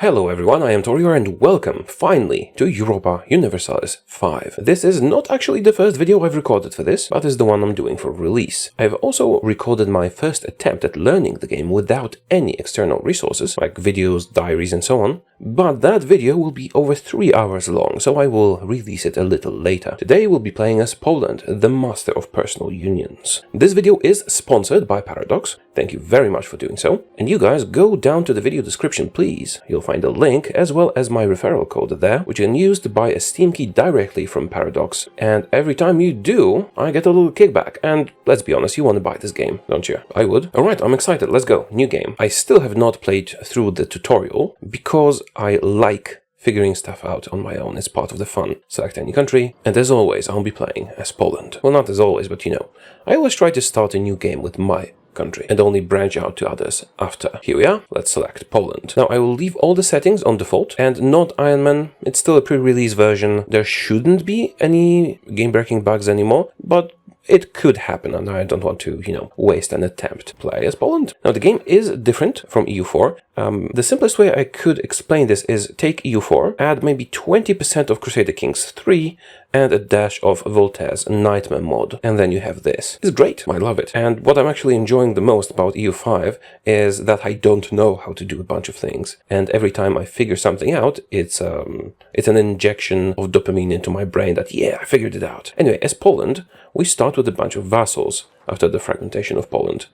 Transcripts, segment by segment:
Hello everyone, I am Taureor and welcome, finally, to Europa Universalis 5. This is not actually the first video I've recorded for this, but is the one I'm doing for release. I've also recorded my first attempt at learning the game without any external resources, like videos, diaries and so on, but that video will be over 3 hours long, so I will release it a little later. Today we'll be playing as Poland, the master of personal unions. This video is sponsored by Paradox, thank you very much for doing so, and you guys go down to the video description please. You'll find a link as well as my referral code there, which you can use to buy a Steam key directly from Paradox. And every time you do, I get a little kickback. And let's be honest, you want to buy this game, don't you? I would. Alright, I'm excited. Let's go. New game. I still have not played through the tutorial because I like figuring stuff out on my own. It's part of the fun. Select any country, and as always, I'll be playing as Poland. Well, not as always, but you know. I always try to start a new game with my country and only branch out to others after. Here we are. Let's select Poland. Now I will leave all the settings on default and not Iron Man. It's still a pre-release version. There shouldn't be any game-breaking bugs anymore, but it could happen and I don't want to, waste an attempt to play as Poland. Now the game is different from EU4. The simplest way I could explain this is take EU4, add maybe 20% of Crusader Kings 3 and a dash of Voltaire's Nightmare mod, and then you have this. It's great, I love it. And what I'm actually enjoying the most about EU5 is that I don't know how to do a bunch of things, and every time I figure something out, it's an injection of dopamine into my brain that, yeah, I figured it out. Anyway, as Poland, we start with a bunch of vassals after the fragmentation of Poland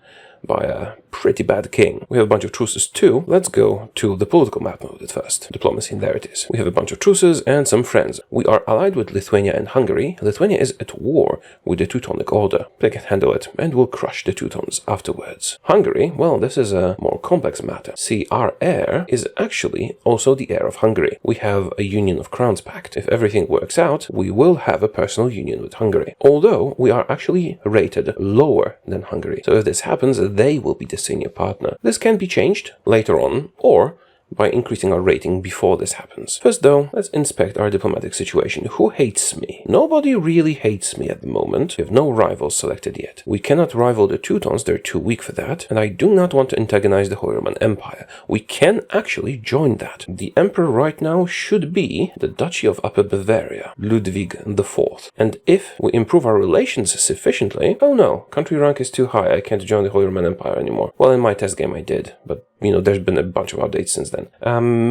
by a pretty bad king. We have a bunch of truces too. Let's go to the political map mode at first. Diplomacy, and there it is. We have a bunch of truces and some friends. We are allied with Lithuania and Hungary. Lithuania is at war with the Teutonic Order. They can handle it and will crush the Teutons afterwards. Hungary, well, this is a more complex matter. See, our heir is actually also the heir of Hungary. We have a Union of Crowns pact. If everything works out, we will have a personal union with Hungary. Although we are actually rated lower than Hungary. So if this happens, they will be the senior partner. This can be changed later on, or by increasing our rating before this happens. First though, let's inspect our diplomatic situation. Who hates me? Nobody really hates me at the moment. We have no rivals selected yet. We cannot rival the Teutons, they're too weak for that, and I do not want to antagonize the Holy Roman Empire. We can actually join that. The emperor right now should be the Duchy of Upper Bavaria, Ludwig IV. And if we improve our relations sufficiently... Oh no, country rank is too high, I can't join the Holy Roman Empire anymore. Well, in my test game I did, but there's been a bunch of updates since then.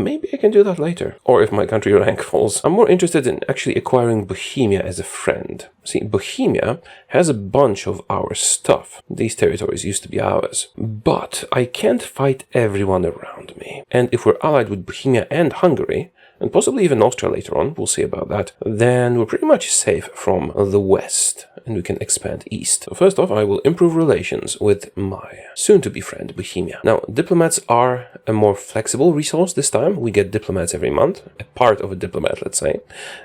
Maybe I can do that later. Or if my country rank falls. I'm more interested in actually acquiring Bohemia as a friend. See, Bohemia has a bunch of our stuff. These territories used to be ours. But I can't fight everyone around me. And if we're allied with Bohemia and Hungary, and possibly even Austria later on, we'll see about that, then we're pretty much safe from the west, and we can expand east. So first off, I will improve relations with my soon-to-be friend, Bohemia. Now, diplomats are a more flexible resource this time. We get diplomats every month, a part of a diplomat, let's say,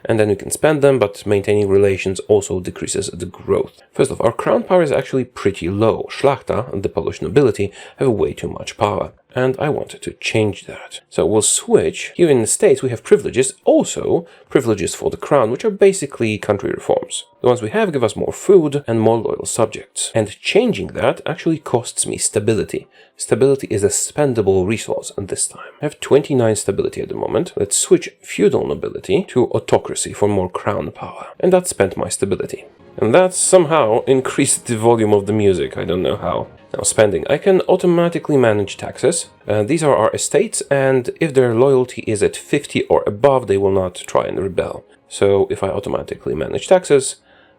and then we can spend them, but maintaining relations also decreases the growth. First off, our crown power is actually pretty low. Szlachta, the Polish nobility, have way too much power. And I wanted to change that. So we'll switch. Here in the States we have privileges, also privileges for the crown, which are basically country reforms. The ones we have give us more food and more loyal subjects. And changing that actually costs me stability. Stability is a spendable resource at this time. I have 29 stability at the moment. Let's switch feudal nobility to autocracy for more crown power. And that spent my stability. And that somehow increased the volume of the music, I don't know how. Now spending. I can automatically manage taxes. These are our estates, and if their loyalty is at 50 or above, they will not try and rebel. So if I automatically manage taxes,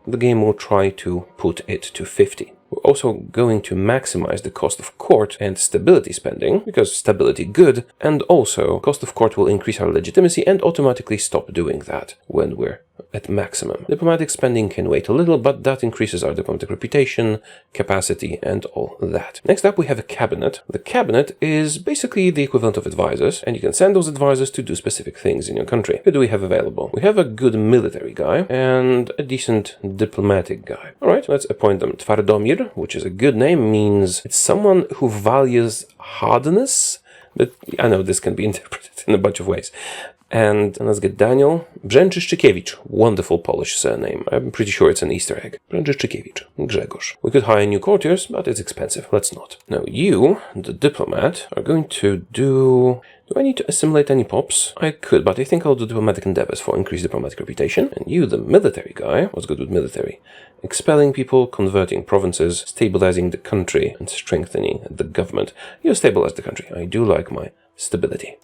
the game will try to put it to 50. We're also going to maximize the cost of court and stability spending, because stability good, and also cost of court will increase our legitimacy and automatically stop doing that when we're at maximum. Diplomatic spending can wait a little, but that increases our diplomatic reputation, capacity, and all that. Next up, we have a cabinet. The cabinet is basically the equivalent of advisors, and you can send those advisors to do specific things in your country. Who do we have available? We have a good military guy and a decent diplomatic guy. Alright, let's appoint them. Twardomir, which is a good name, means it's someone who values hardness, but I know this can be interpreted in a bunch of ways. And let's get Daniel Brzęczyszczykiewicz. Wonderful Polish surname. I'm pretty sure it's an Easter egg. Brzęczyszczykiewicz. Grzegorz. We could hire new courtiers, but it's expensive. Let's not. Now you, the diplomat, are going to do Do I need to assimilate any pops? I could, but I think I'll do diplomatic endeavors for increased diplomatic reputation. And you, the military guy, what's good with military? Expelling people, converting provinces, stabilizing the country, and strengthening the government. You stabilize the country. I do like my stability.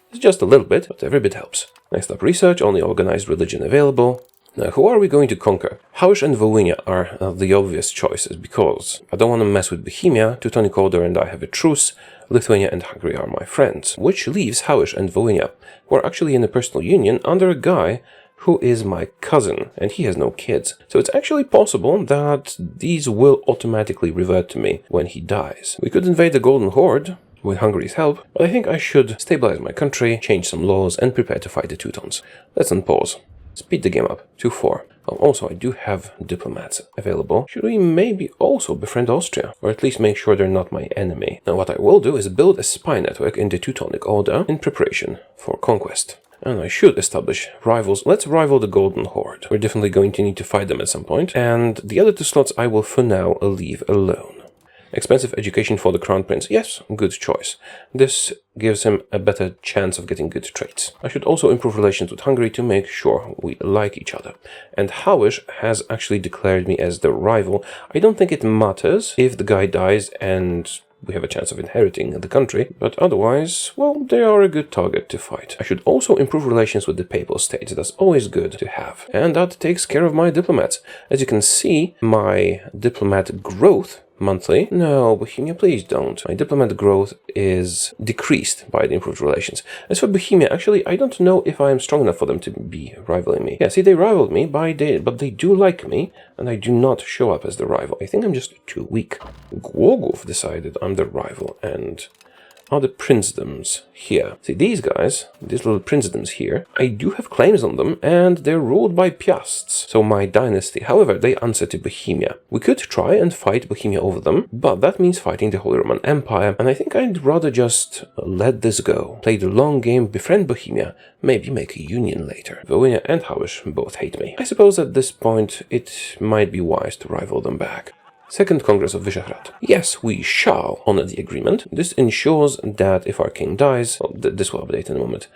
It's just a little bit, but every bit helps. Next up, research, only organized religion available. Now, who are we going to conquer? Haush and Volhynia are the obvious choices, because I don't want to mess with Bohemia, Teutonic Order and I have a truce, Lithuania and Hungary are my friends, which leaves Haush and Volhynia, who are actually in a personal union under a guy who is my cousin, and he has no kids. So it's actually possible that these will automatically revert to me when he dies. We could invade the Golden Horde with Hungary's help, but I think I should stabilize my country, change some laws, and prepare to fight the Teutons. Let's unpause. Speed the game up to 4. Oh, also, I do have diplomats available. Should we maybe also befriend Austria? Or at least make sure they're not my enemy? Now, what I will do is build a spy network in the Teutonic Order in preparation for conquest. And I should establish rivals. Let's rival the Golden Horde. We're definitely going to need to fight them at some point. And the other 2 slots I will for now leave alone. Expensive education for the Crown Prince. Yes, good choice. This gives him a better chance of getting good traits. I should also improve relations with Hungary to make sure we like each other. And Haush has actually declared me as the rival. I don't think it matters if the guy dies and we have a chance of inheriting the country, but otherwise, well, they are a good target to fight. I should also improve relations with the Papal States. That's always good to have. And that takes care of my diplomats. As you can see, my diplomat growth monthly. No, Bohemia, please don't. My diplomat growth is decreased by the improved relations. As for Bohemia, actually, I don't know if I am strong enough for them to be rivaling me. Yeah, see, they rivaled me but they do like me, and I do not show up as the rival. I think I'm just too weak. Głogów decided I'm the rival, and are the princedoms here. See, these guys, these little princedoms here, I do have claims on them, and they're ruled by Piasts, so my dynasty. However, they answer to Bohemia. We could try and fight Bohemia over them, but that means fighting the Holy Roman Empire, and I think I'd rather just let this go. Play the long game, befriend Bohemia, maybe make a union later. Volhynia and Haush both hate me. I suppose at this point, it might be wise to rival them back. Second Congress of Visegrad. Yes, we shall honor the agreement. This ensures that if our king dies, well, this will update in a moment,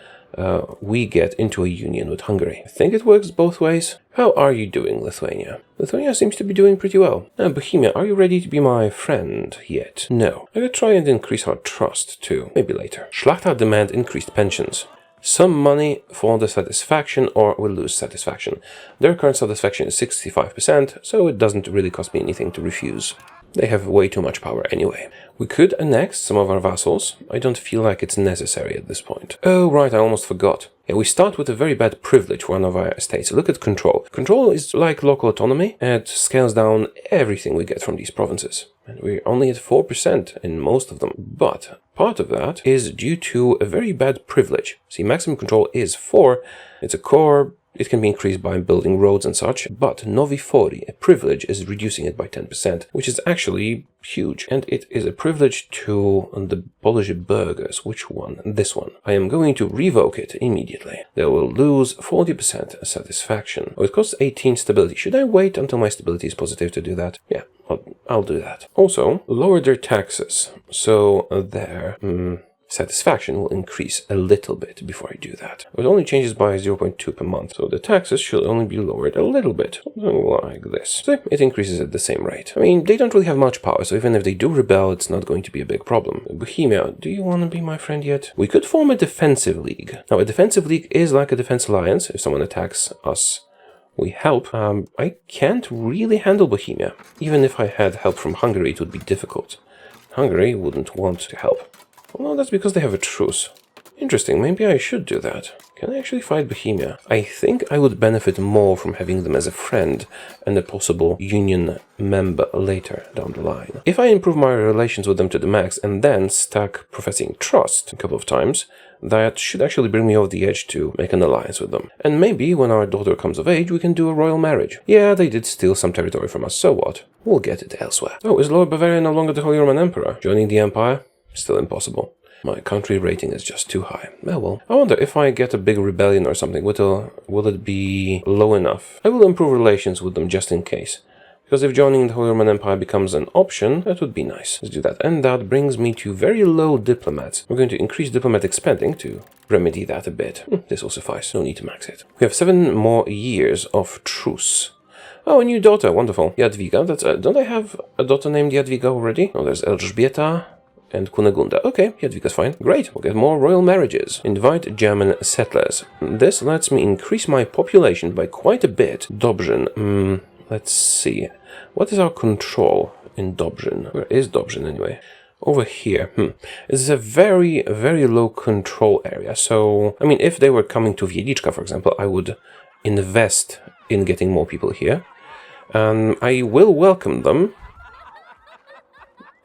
we get into a union with Hungary. I think it works both ways. How are you doing, Lithuania? Lithuania seems to be doing pretty well. Now, Bohemia, are you ready to be my friend yet? No. I could try and increase our trust too. Maybe later. Szlachta demand increased pensions. Some money for the satisfaction, or we'll lose satisfaction. Their current satisfaction is 65%, so it doesn't really cost me anything to refuse. They have way too much power anyway. We could annex some of our vassals. I don't feel like it's necessary at this point. Oh, right, I almost forgot. Yeah, we start with a very bad privilege for one of our estates. Look at control. Control is like local autonomy. It scales down everything we get from these provinces. And we're only at 4% in most of them. But part of that is due to a very bad privilege. See, maximum control is 4. It's a core. It can be increased by building roads and such, but Novi Fori, a privilege, is reducing it by 10%, which is actually huge. And it is a privilege to the Polish burghers. Which one? This one. I am going to revoke it immediately. They will lose 40% satisfaction. Oh, it costs 18 stability. Should I wait until my stability is positive to do that? Yeah, I'll do that. Also, lower their taxes. So their satisfaction will increase a little bit before I do that. It only changes by 0.2 per month, so the taxes should only be lowered a little bit, something like this. So it increases at the same rate. I mean, they don't really have much power, so even if they do rebel, it's not going to be a big problem. Bohemia, do you want to be my friend yet? We could form a defensive league. Now, a defensive league is like a defense alliance. If someone attacks us, we help. I can't really handle Bohemia. Even if I had help from Hungary, it would be difficult. Hungary wouldn't want to help. Well, that's because they have a truce. Interesting, maybe I should do that. Can I actually fight Bohemia? I think I would benefit more from having them as a friend and a possible union member later down the line. If I improve my relations with them to the max and then stack professing trust a couple of times, that should actually bring me over the edge to make an alliance with them. And maybe when our daughter comes of age, we can do a royal marriage. Yeah, they did steal some territory from us, so what? We'll get it elsewhere. Oh, is Lord Bavaria no longer the Holy Roman Emperor? Joining the Empire? Still impossible. My country rating is just too high. Oh well. I wonder if I get a big rebellion or something, will it be low enough? I will improve relations with them just in case. Because if joining the Holy Roman Empire becomes an option, that would be nice. Let's do that. And that brings me to very low diplomats. We're going to increase diplomatic spending to remedy that a bit. This will suffice. No need to max it. We have 7 more years of truce. Oh, a new daughter. Wonderful. Jadwiga. That's don't I have a daughter named Jadwiga already? Oh, there's Elżbieta and Kunegunda. Okay, Jadwiga's fine. Great. We'll get more royal marriages. Invite German settlers. This lets me increase my population by quite a bit. Dobrzyn. Let's see. What is our control in Dobrzyn? Where is Dobrzyn anyway? Over here. It's a very, very low control area. So, I mean, if they were coming to Wieliczka, for example, I would invest in getting more people here. I will welcome them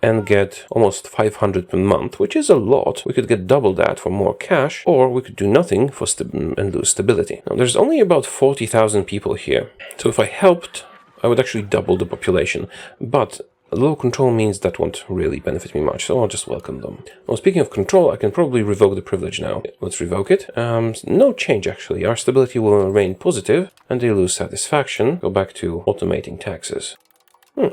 and get almost 500 per month, which is a lot. We could get double that for more cash, or we could do nothing for and lose stability. Now, there's only about 40,000 people here. So if I helped, I would actually double the population, but low control means that won't really benefit me much, so I'll just welcome them. Well, speaking of control, I can probably revoke the privilege now. Let's revoke it. No change, actually. Our stability will remain positive, and they lose satisfaction. Go back to automating taxes.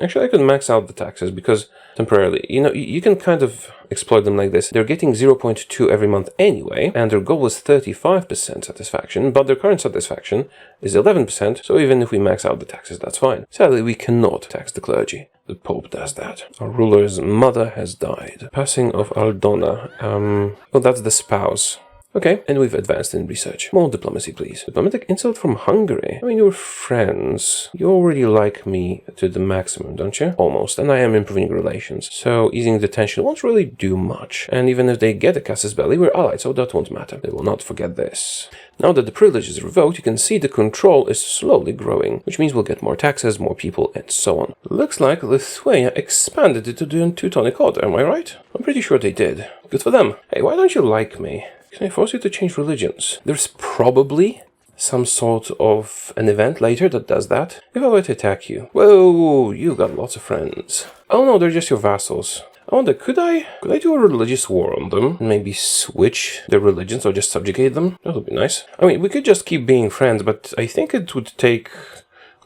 Actually, I could max out the taxes because temporarily, you can kind of exploit them like this. They're getting 0.2 every month anyway, and their goal is 35% satisfaction, but their current satisfaction is 11%, so even if we max out the taxes, that's fine. Sadly, we cannot tax the clergy. The Pope does that. Our ruler's mother has died. Passing of Aldona. Oh, that's the spouse. Okay, and we've advanced in research. More diplomacy, please. Diplomatic insult from Hungary. I mean, you're friends. You already like me to the maximum, don't you? Almost. And I am improving relations. So easing the tension won't really do much. And even if they get a casus belli, we're allied, so that won't matter. They will not forget this. Now that the privilege is revoked, you can see the control is slowly growing, which means we'll get more taxes, more people, and so on. Looks like Lithuania expanded it to the Teutonic Order, am I right? I'm pretty sure they did. Good for them. Hey, why don't you like me? Can I force you to change religions? There's probably some sort of an event later that does that. If I were to attack you. Whoa, you got lots of friends. Oh no, they're just your vassals. I wonder, could I do a religious war on them? Maybe switch their religions or just subjugate them? That would be nice. I mean, we could just keep being friends, but I think it would take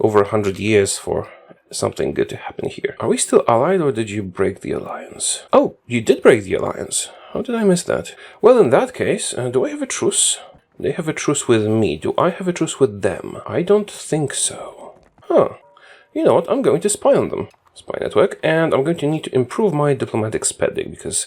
over 100 years for something good to happen here. Are we still allied or did you break the alliance? Oh, you did break the alliance. How did I miss that? Well, in that case, do I have a truce? They have a truce with me. Do I have a truce with them? I don't think so. Huh. You know what? I'm going to spy on them. Spy network. And I'm going to need to improve my diplomatic spending because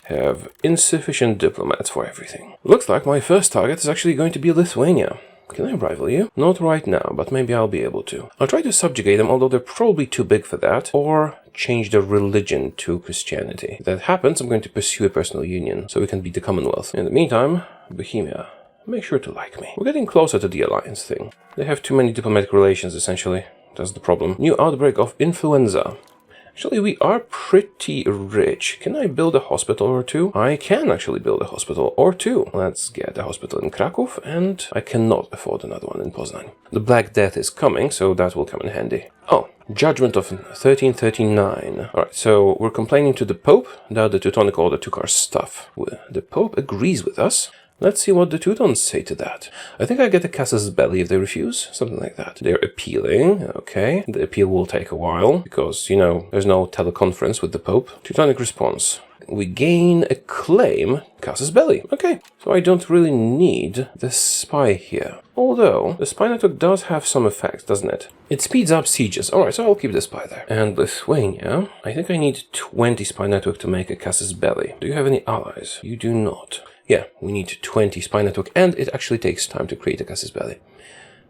I have insufficient diplomats for everything. Looks like my first target is actually going to be Lithuania. Can I rival you? Not right now, but maybe I'll be able to. I'll try to subjugate them, although they're probably too big for that, or change their religion to Christianity. If that happens, I'm going to pursue a personal union, so we can beat the Commonwealth. In the meantime, Bohemia, make sure to like me. We're getting closer to the alliance thing. They have too many diplomatic relations, essentially. That's the problem. New outbreak of influenza. Actually, we are pretty rich. Can I build a hospital or two? I can actually build a hospital or two. Let's get a hospital in Kraków, and I cannot afford another one in Poznań. The Black Death is coming, so that will come in handy. Oh, Judgment of 1339. Alright, so we're complaining to the Pope that the Teutonic Order took our stuff. The Pope agrees with us. Let's see what the Teutons say to that. I think I get a casus belli if they refuse, something like that. They're appealing, okay. The appeal will take a while, because, there's no teleconference with the Pope. Teutonic response. We gain a claim, casus belli. Okay, so I don't really need the spy here. Although, the spy network does have some effects, doesn't it? It speeds up sieges. Alright, so I'll keep the spy there. And Lithuania, I think I need 20 spy network to make a casus belli. Do you have any allies? You do not. Yeah, we need 20 spy network, and it actually takes time to create a casus belli.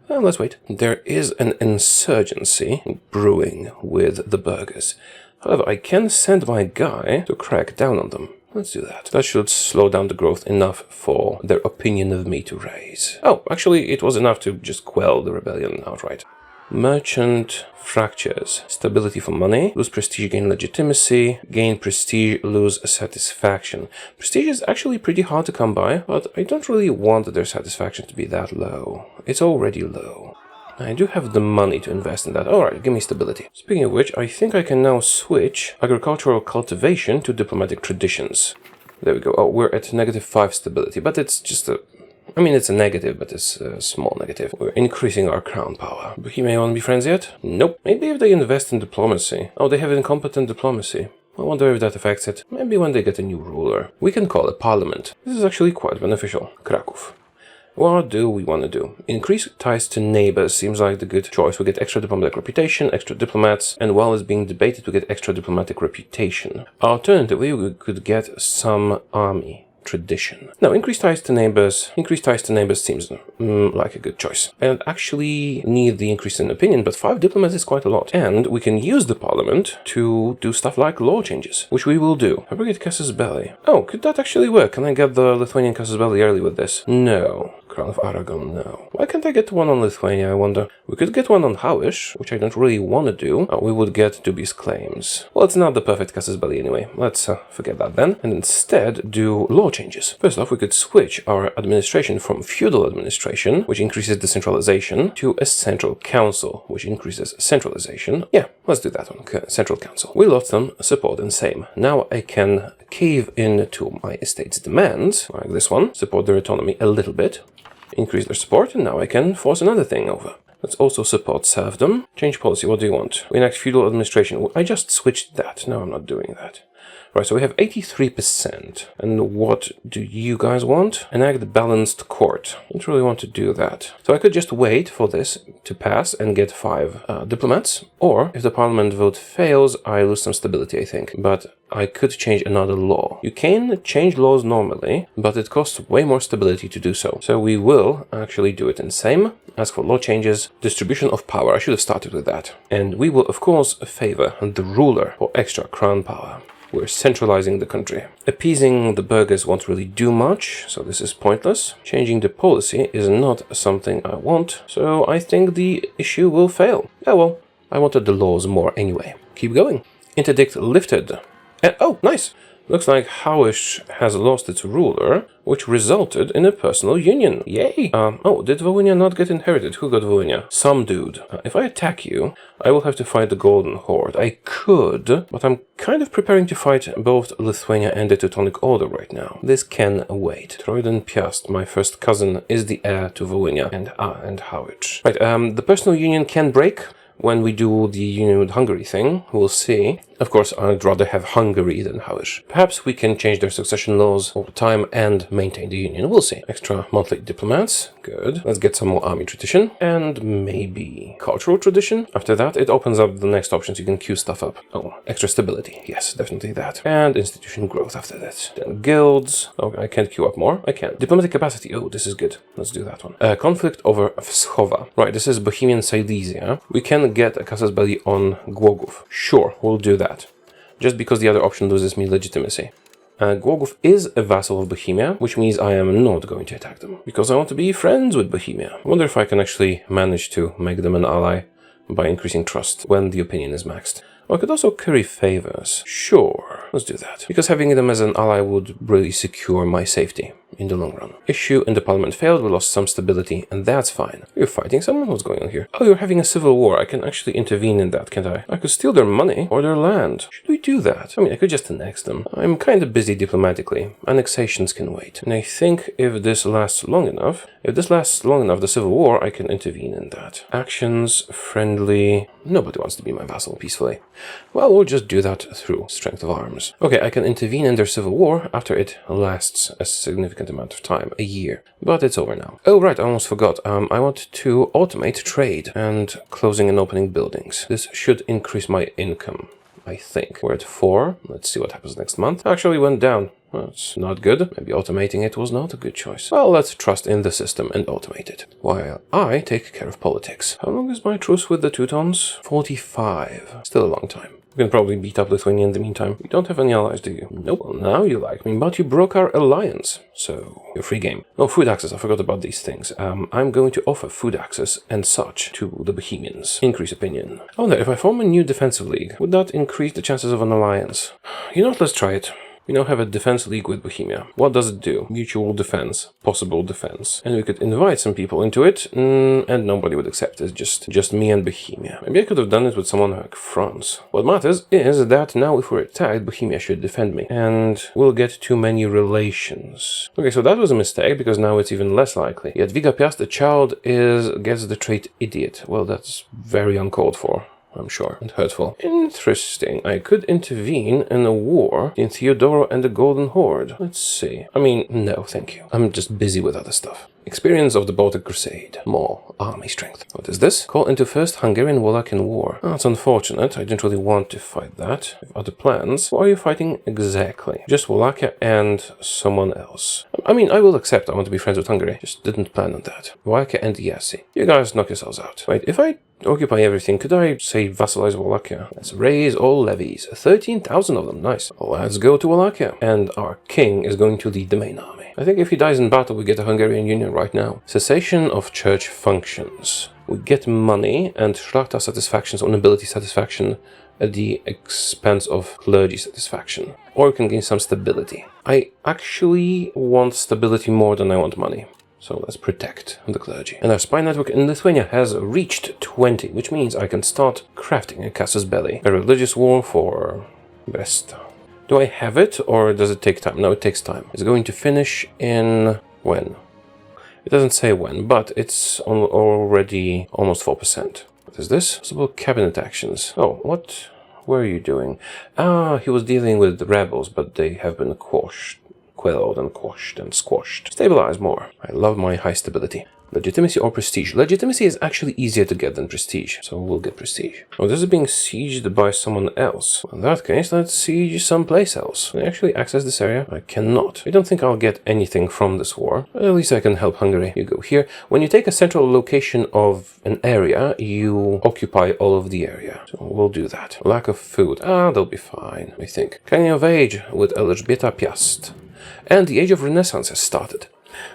Well, let's wait. There is an insurgency brewing with the burghers. However, I can send my guy to crack down on them. Let's do that. That should slow down the growth enough for their opinion of me to raise. Oh, actually, it was enough to just quell the rebellion outright. Merchant fractures. Stability for money. Lose prestige, gain legitimacy. Gain prestige, lose satisfaction. Prestige is actually pretty hard to come by, but I don't really want their satisfaction to be that low. It's already low. I do have the money to invest in that. Alright, give me stability. Speaking of which, I think I can now switch agricultural cultivation to diplomatic traditions. There we go. Oh, we're at -5 stability, but it's just I mean, it's a negative, but it's a small negative. We're increasing our crown power. Bohemia want to be friends yet? Nope. Maybe if they invest in diplomacy. Oh, they have incompetent diplomacy. I wonder if that affects it. Maybe when they get a new ruler. We can call it parliament. This is actually quite beneficial. Kraków. What do we want to do? Increase ties to neighbors seems like the good choice. We get extra diplomatic reputation, extra diplomats, and while it's being debated, we get extra diplomatic reputation. Alternatively, we could get some army tradition. Now, increased ties to neighbors seems like a good choice. I don't actually need the increase in opinion, but 5 diplomats is quite a lot. And we can use the parliament to do stuff like law changes, which we will do. Fabricate casus belli. Oh, could that actually work? Can I get the Lithuanian casus belli early with this? No. Crown of Aragon, no. Why can't I get one on Lithuania, I wonder? We could get one on Hałas, which I don't really want to do. We would get dubious claims. Well, it's not the perfect casus belli anyway. Let's forget that then. And instead do law changes. First off, we could switch our administration from feudal administration, which increases decentralization, to a central council, which increases centralization. Yeah, let's do that one. Central council. We lost some support in Sejm. Now I can cave into my estate's demands, like this one, support their autonomy a little bit, increase their support, and now I can force another thing over. Let's also support serfdom. Change policy, what do you want? We enact feudal administration. I just switched that. No, I'm not doing that. Right, so we have 83%. And what do you guys want? Enact balanced court. I don't really want to do that. So I could just wait for this to pass and get 5 diplomats. Or, if the parliament vote fails, I lose some stability, I think. But I could change another law. You can change laws normally, but it costs way more stability to do so. So we will actually do it in Sejm. Ask for law changes, distribution of power. I should have started with that. And we will, of course, favor the ruler for extra crown power. We're centralizing the country. Appeasing the burghers won't really do much, so this is pointless. Changing the policy is not something I want, so I think the issue will fail. Oh well, I wanted the laws more anyway. Keep going. Interdict lifted. And, oh, nice! Looks like Hałas has lost its ruler, which resulted in a personal union. Yay! Oh, did Volhynia not get inherited? Who got Volhynia? Some dude. If I attack you, I will have to fight the Golden Horde. I could, but I'm kind of preparing to fight both Lithuania and the Teutonic Order right now. This can wait. Troyden Piast, my first cousin, is the heir to Volhynia and Hałas. Right, the personal union can break when we do the union with Hungary thing. We'll see. Of course, I'd rather have Hungary than Hałas. Perhaps we can change their succession laws over time and maintain the union. We'll see. Extra monthly diplomats. Good. Let's get some more army tradition. And maybe cultural tradition. After that, it opens up the next options. You can queue stuff up. Oh, extra stability. Yes, definitely that. And institution growth after that. Then guilds. Oh, I can't queue up more. I can. Diplomatic capacity. Oh, this is good. Let's do that one. Conflict over Wschowa. Right, this is Bohemian Silesia. We can get a casus belli on Głogów. Sure, we'll do that. Just because the other option loses me legitimacy. Głogów is a vassal of Bohemia, which means I am not going to attack them, because I want to be friends with Bohemia. I wonder if I can actually manage to make them an ally by increasing trust when the opinion is maxed. I could also curry favors. Sure, let's do that. Because having them as an ally would really secure my safety in the long run. Issue in the parliament failed, we lost some stability, and that's fine. You're fighting someone? What's going on here? Oh, you're having a civil war. I can actually intervene in that, can't I? I could steal their money or their land. Should we do that? I mean, I could just annex them. I'm kind of busy diplomatically. Annexations can wait. And I think if this lasts long enough, the civil war, I can intervene in that. Actions, friendly. Nobody wants to be my vassal peacefully. Well, we'll just do that through strength of arms. Okay, I can intervene in their civil war after it lasts a significant amount of time, a year. But it's over now. Oh, right, I almost forgot. I want to automate trade and closing and opening buildings. This should increase my income, I think. We're at 4. Let's see what happens next month. Actually went down. That's not good. Maybe automating it was not a good choice. Well, let's trust in the system and automate it, while I take care of politics. How long is my truce with the Teutons? 45. Still a long time. You can probably beat up Lithuania in the meantime. You don't have any allies, do you? Nope. Well, now you like me, but you broke our alliance. So, you're free game. Oh, food access. I forgot about these things. I'm going to offer food access and such to the Bohemians. Increase opinion. I wonder, if I form a new defensive league, would that increase the chances of an alliance? You know what, let's try it. We now have a defense league with Bohemia. What does it do? Mutual defense, possible defense. And we could invite some people into it, and nobody would accept it. Just me and Bohemia. Maybe I could have done it with someone like France. What matters is that now if we're attacked, Bohemia should defend me. And we'll get too many relations. Okay, so that was a mistake, because now it's even less likely. Yet Viga Piast, the child, gets the trait idiot. Well, that's very uncalled for, I'm sure, and hurtful. Interesting. I could intervene in a war in Taureor and the Golden Horde. Let's see. I mean, no, thank you. I'm just busy with other stuff. Experience of the Baltic Crusade. More army strength. What is this? Call into First Hungarian-Wallachian War. Oh, that's unfortunate. I didn't really want to fight that. I have other plans. Who are you fighting exactly? Just Wallachia and someone else. I mean, I will accept I want to be friends with Hungary. Just didn't plan on that. Wallachia and Yassi. You guys knock yourselves out. Wait, if I occupy everything, could I, say, vassalize Wallachia? Let's raise all levies. 13,000 of them. Nice. Let's go to Wallachia. And our king is going to lead the main army. I think if he dies in battle, we get a Hungarian union right now. Cessation of church functions. We get money and Shlachta satisfactions or nobility satisfaction at the expense of clergy satisfaction. Or we can gain some stability. I actually want stability more than I want money. So let's protect the clergy. And our spy network in Lithuania has reached 20, which means I can start crafting a casus belli. A religious war for Brest. Do I have it, or does it take time? No, it takes time. It's going to finish in... when? It doesn't say when, but it's already almost 4%. What is this? Possible cabinet actions. Oh, what were you doing? Ah, he was dealing with the rebels, but they have been quelled and quashed and squashed. Stabilize more. I love my high stability. Legitimacy or prestige? Legitimacy is actually easier to get than prestige, so we'll get prestige. Oh, this is being sieged by someone else. In that case, let's siege someplace else. Can I actually access this area? I cannot. I don't think I'll get anything from this war. At least I can help Hungary. You go here. When you take a central location of an area, you occupy all of the area. So we'll do that. Lack of food. Ah, they'll be fine, I think. Coming of age with Elżbieta Piast. And the Age of Renaissance has started.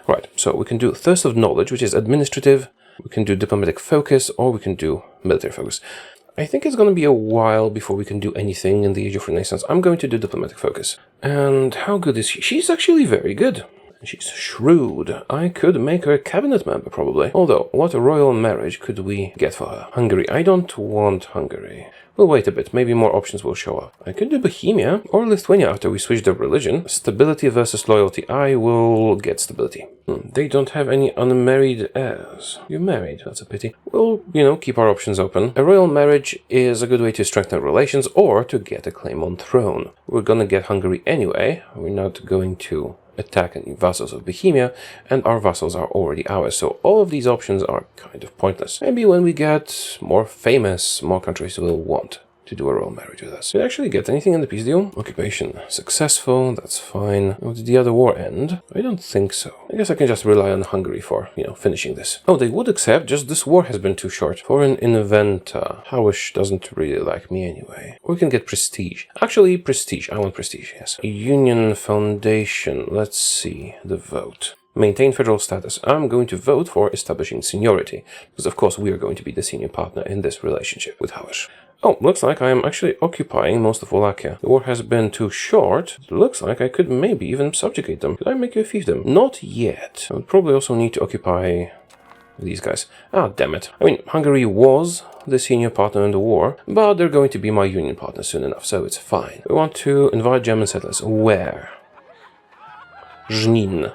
Right, so we can do Thirst of Knowledge, which is administrative, we can do Diplomatic Focus, or we can do Military Focus. I think it's going to be a while before we can do anything in the Age of Renaissance. I'm going to do Diplomatic Focus. And how good is she? She's actually very good. She's shrewd. I could make her a cabinet member, probably. Although, what royal marriage could we get for her? Hungary. I don't want Hungary. We'll wait a bit. Maybe more options will show up. I could do Bohemia or Lithuania after we switch the religion. Stability versus loyalty. I will get stability. They don't have any unmarried heirs. You're married. That's a pity. We'll, keep our options open. A royal marriage is a good way to strengthen relations or to get a claim on throne. We're gonna get Hungary anyway. We're not going to attack any vassals of Bohemia, and our vassals are already ours, so all of these options are kind of pointless. Maybe when we get more famous, more countries will want to do a royal marriage with us. Did I actually get anything in the peace deal? Occupation successful, that's fine. Oh, did the other war end? I don't think so. I guess I can just rely on Hungary for, finishing this. Oh, they would accept, just this war has been too short. Foreign inventor. Howish doesn't really like me anyway. We can get prestige. Actually, prestige. I want prestige, yes. Union Foundation. Let's see the vote. Maintain federal status. I'm going to vote for establishing seniority, because of course we are going to be the senior partner in this relationship with Howish. Oh, looks like I am actually occupying most of Wallachia. The war has been too short. It looks like I could maybe even subjugate them. Could I make you a fiefdom? Not yet. I would probably also need to occupy these guys. Ah, damn it. I mean, Hungary was the senior partner in the war, but they're going to be my union partner soon enough, so it's fine. We want to invite German settlers. Where? Żnin.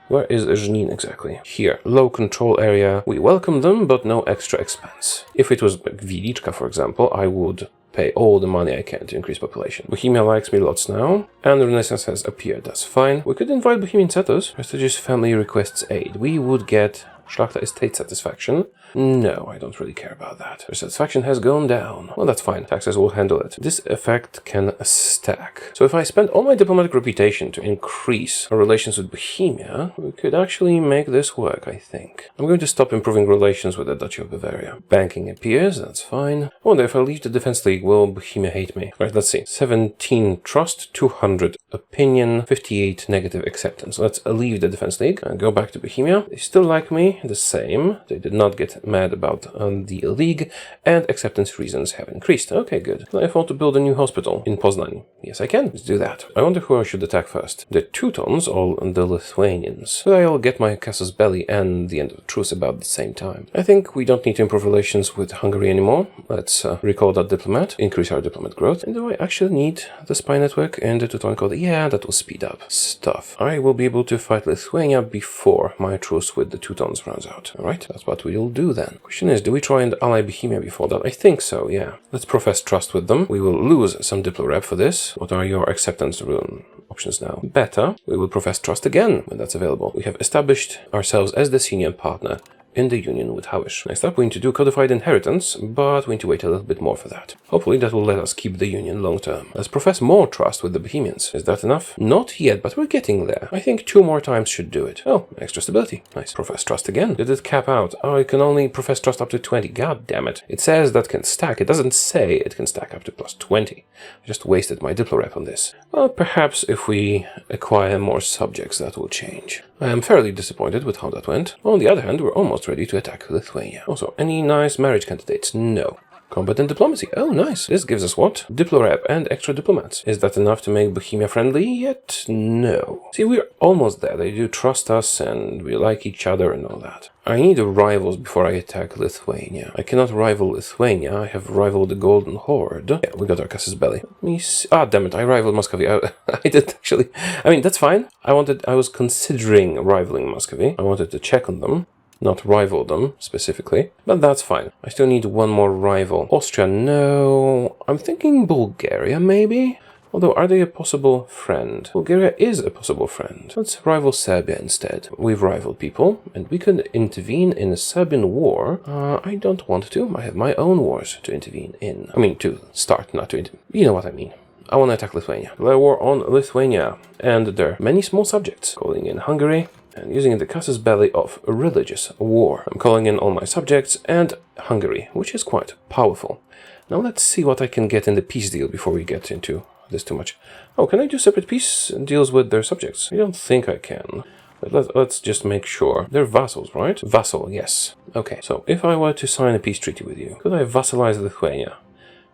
Where is Żnin exactly? Here. Low control area. We welcome them, but no extra expense. If it was Wiliczka, for example, I would pay all the money I can to increase population. Bohemia likes me lots now, and the Renaissance has appeared. That's fine. We could invite Bohemian settlers. Prestigious family requests aid. We would get Shlachta estate satisfaction. No, I don't really care about that. Their satisfaction has gone down. Well, that's fine. Taxes will handle it. This effect can stack. So if I spend all my diplomatic reputation to increase our relations with Bohemia, we could actually make this work, I think. I'm going to stop improving relations with the Duchy of Bavaria. Banking appears, that's fine. I wonder if I leave the Defense League, will Bohemia hate me? Right, let's see. 17 trust, 200 opinion, 58 negative acceptance. Let's leave the Defense League and go back to Bohemia. They still like me. the same. They did not get mad about the league, and acceptance reasons have increased. Okay, good. I want to build a new hospital in Poznań. Yes, I can. Let's do that. I wonder who I should attack first. The Teutons or the Lithuanians? So I'll get my casus belli and the end of the truce about the same time. I think we don't need to improve relations with Hungary anymore. Let's recall that diplomat, increase our diplomat growth. And do I actually need the spy network and the Teuton code? Yeah, that will speed up stuff. I will be able to fight Lithuania before my truce with the Teutons runs out. Alright, that's what we'll do then. Question is, do we try and ally Bohemia before that? I think so, yeah. Let's profess trust with them. We will lose some diplorep for this. What are your acceptance rune options now? Better. We will profess trust again when that's available. We have established ourselves as the senior partner in the union with Hawish. Next up, we need to do codified inheritance, but we need to wait a little bit more for that. Hopefully that will let us keep the union long term. Let's profess more trust with the Bohemians. Is that enough? Not yet, but we're getting there. I think 2 more times should do it. Oh, extra stability. Nice. Profess trust again. Did it cap out? Oh, I can only profess trust up to 20. God damn it. It says that can stack. It doesn't say it can stack up to plus 20. I just wasted my diplorep on this. Well, perhaps if we acquire more subjects, that will change. I am fairly disappointed with how that went. On the other hand, we're almost ready to attack Lithuania. Also, any nice marriage candidates? No. Combat and diplomacy. Oh, nice. This gives us what? Diplorep and extra diplomats. Is that enough to make Bohemia friendly yet? No. See, we're almost there. They do trust us and we like each other and all that. I need rivals before I attack Lithuania. I cannot rival Lithuania. I have rivaled the Golden Horde. Yeah, we got our casus belli. Let me see. Ah, damn it. I rivaled Muscovy. I did actually. I mean, that's fine. I was considering rivaling Muscovy. I wanted to check on them. Not rival them, specifically. But that's fine. I still need one more rival. Austria, no. I'm thinking Bulgaria, maybe? Although, are they a possible friend? Bulgaria is a possible friend. Let's rival Serbia instead. We've rivaled people, and we could intervene in a Serbian war. I don't want to. I have my own wars to intervene in. I mean, to start, not to intervene. You know what I mean. I want to attack Lithuania. Declare war on Lithuania. And their many small subjects. Calling in Hungary. And using the casus belli of religious war. I'm calling in all my subjects and Hungary, which is quite powerful. Now let's see what I can get in the peace deal before we get into this too much. Oh, can I do separate peace deals with their subjects? I don't think I can. But let's just make sure. They're vassals, right? Vassal, yes. Okay, so if I were to sign a peace treaty with you, could I vassalize Lithuania?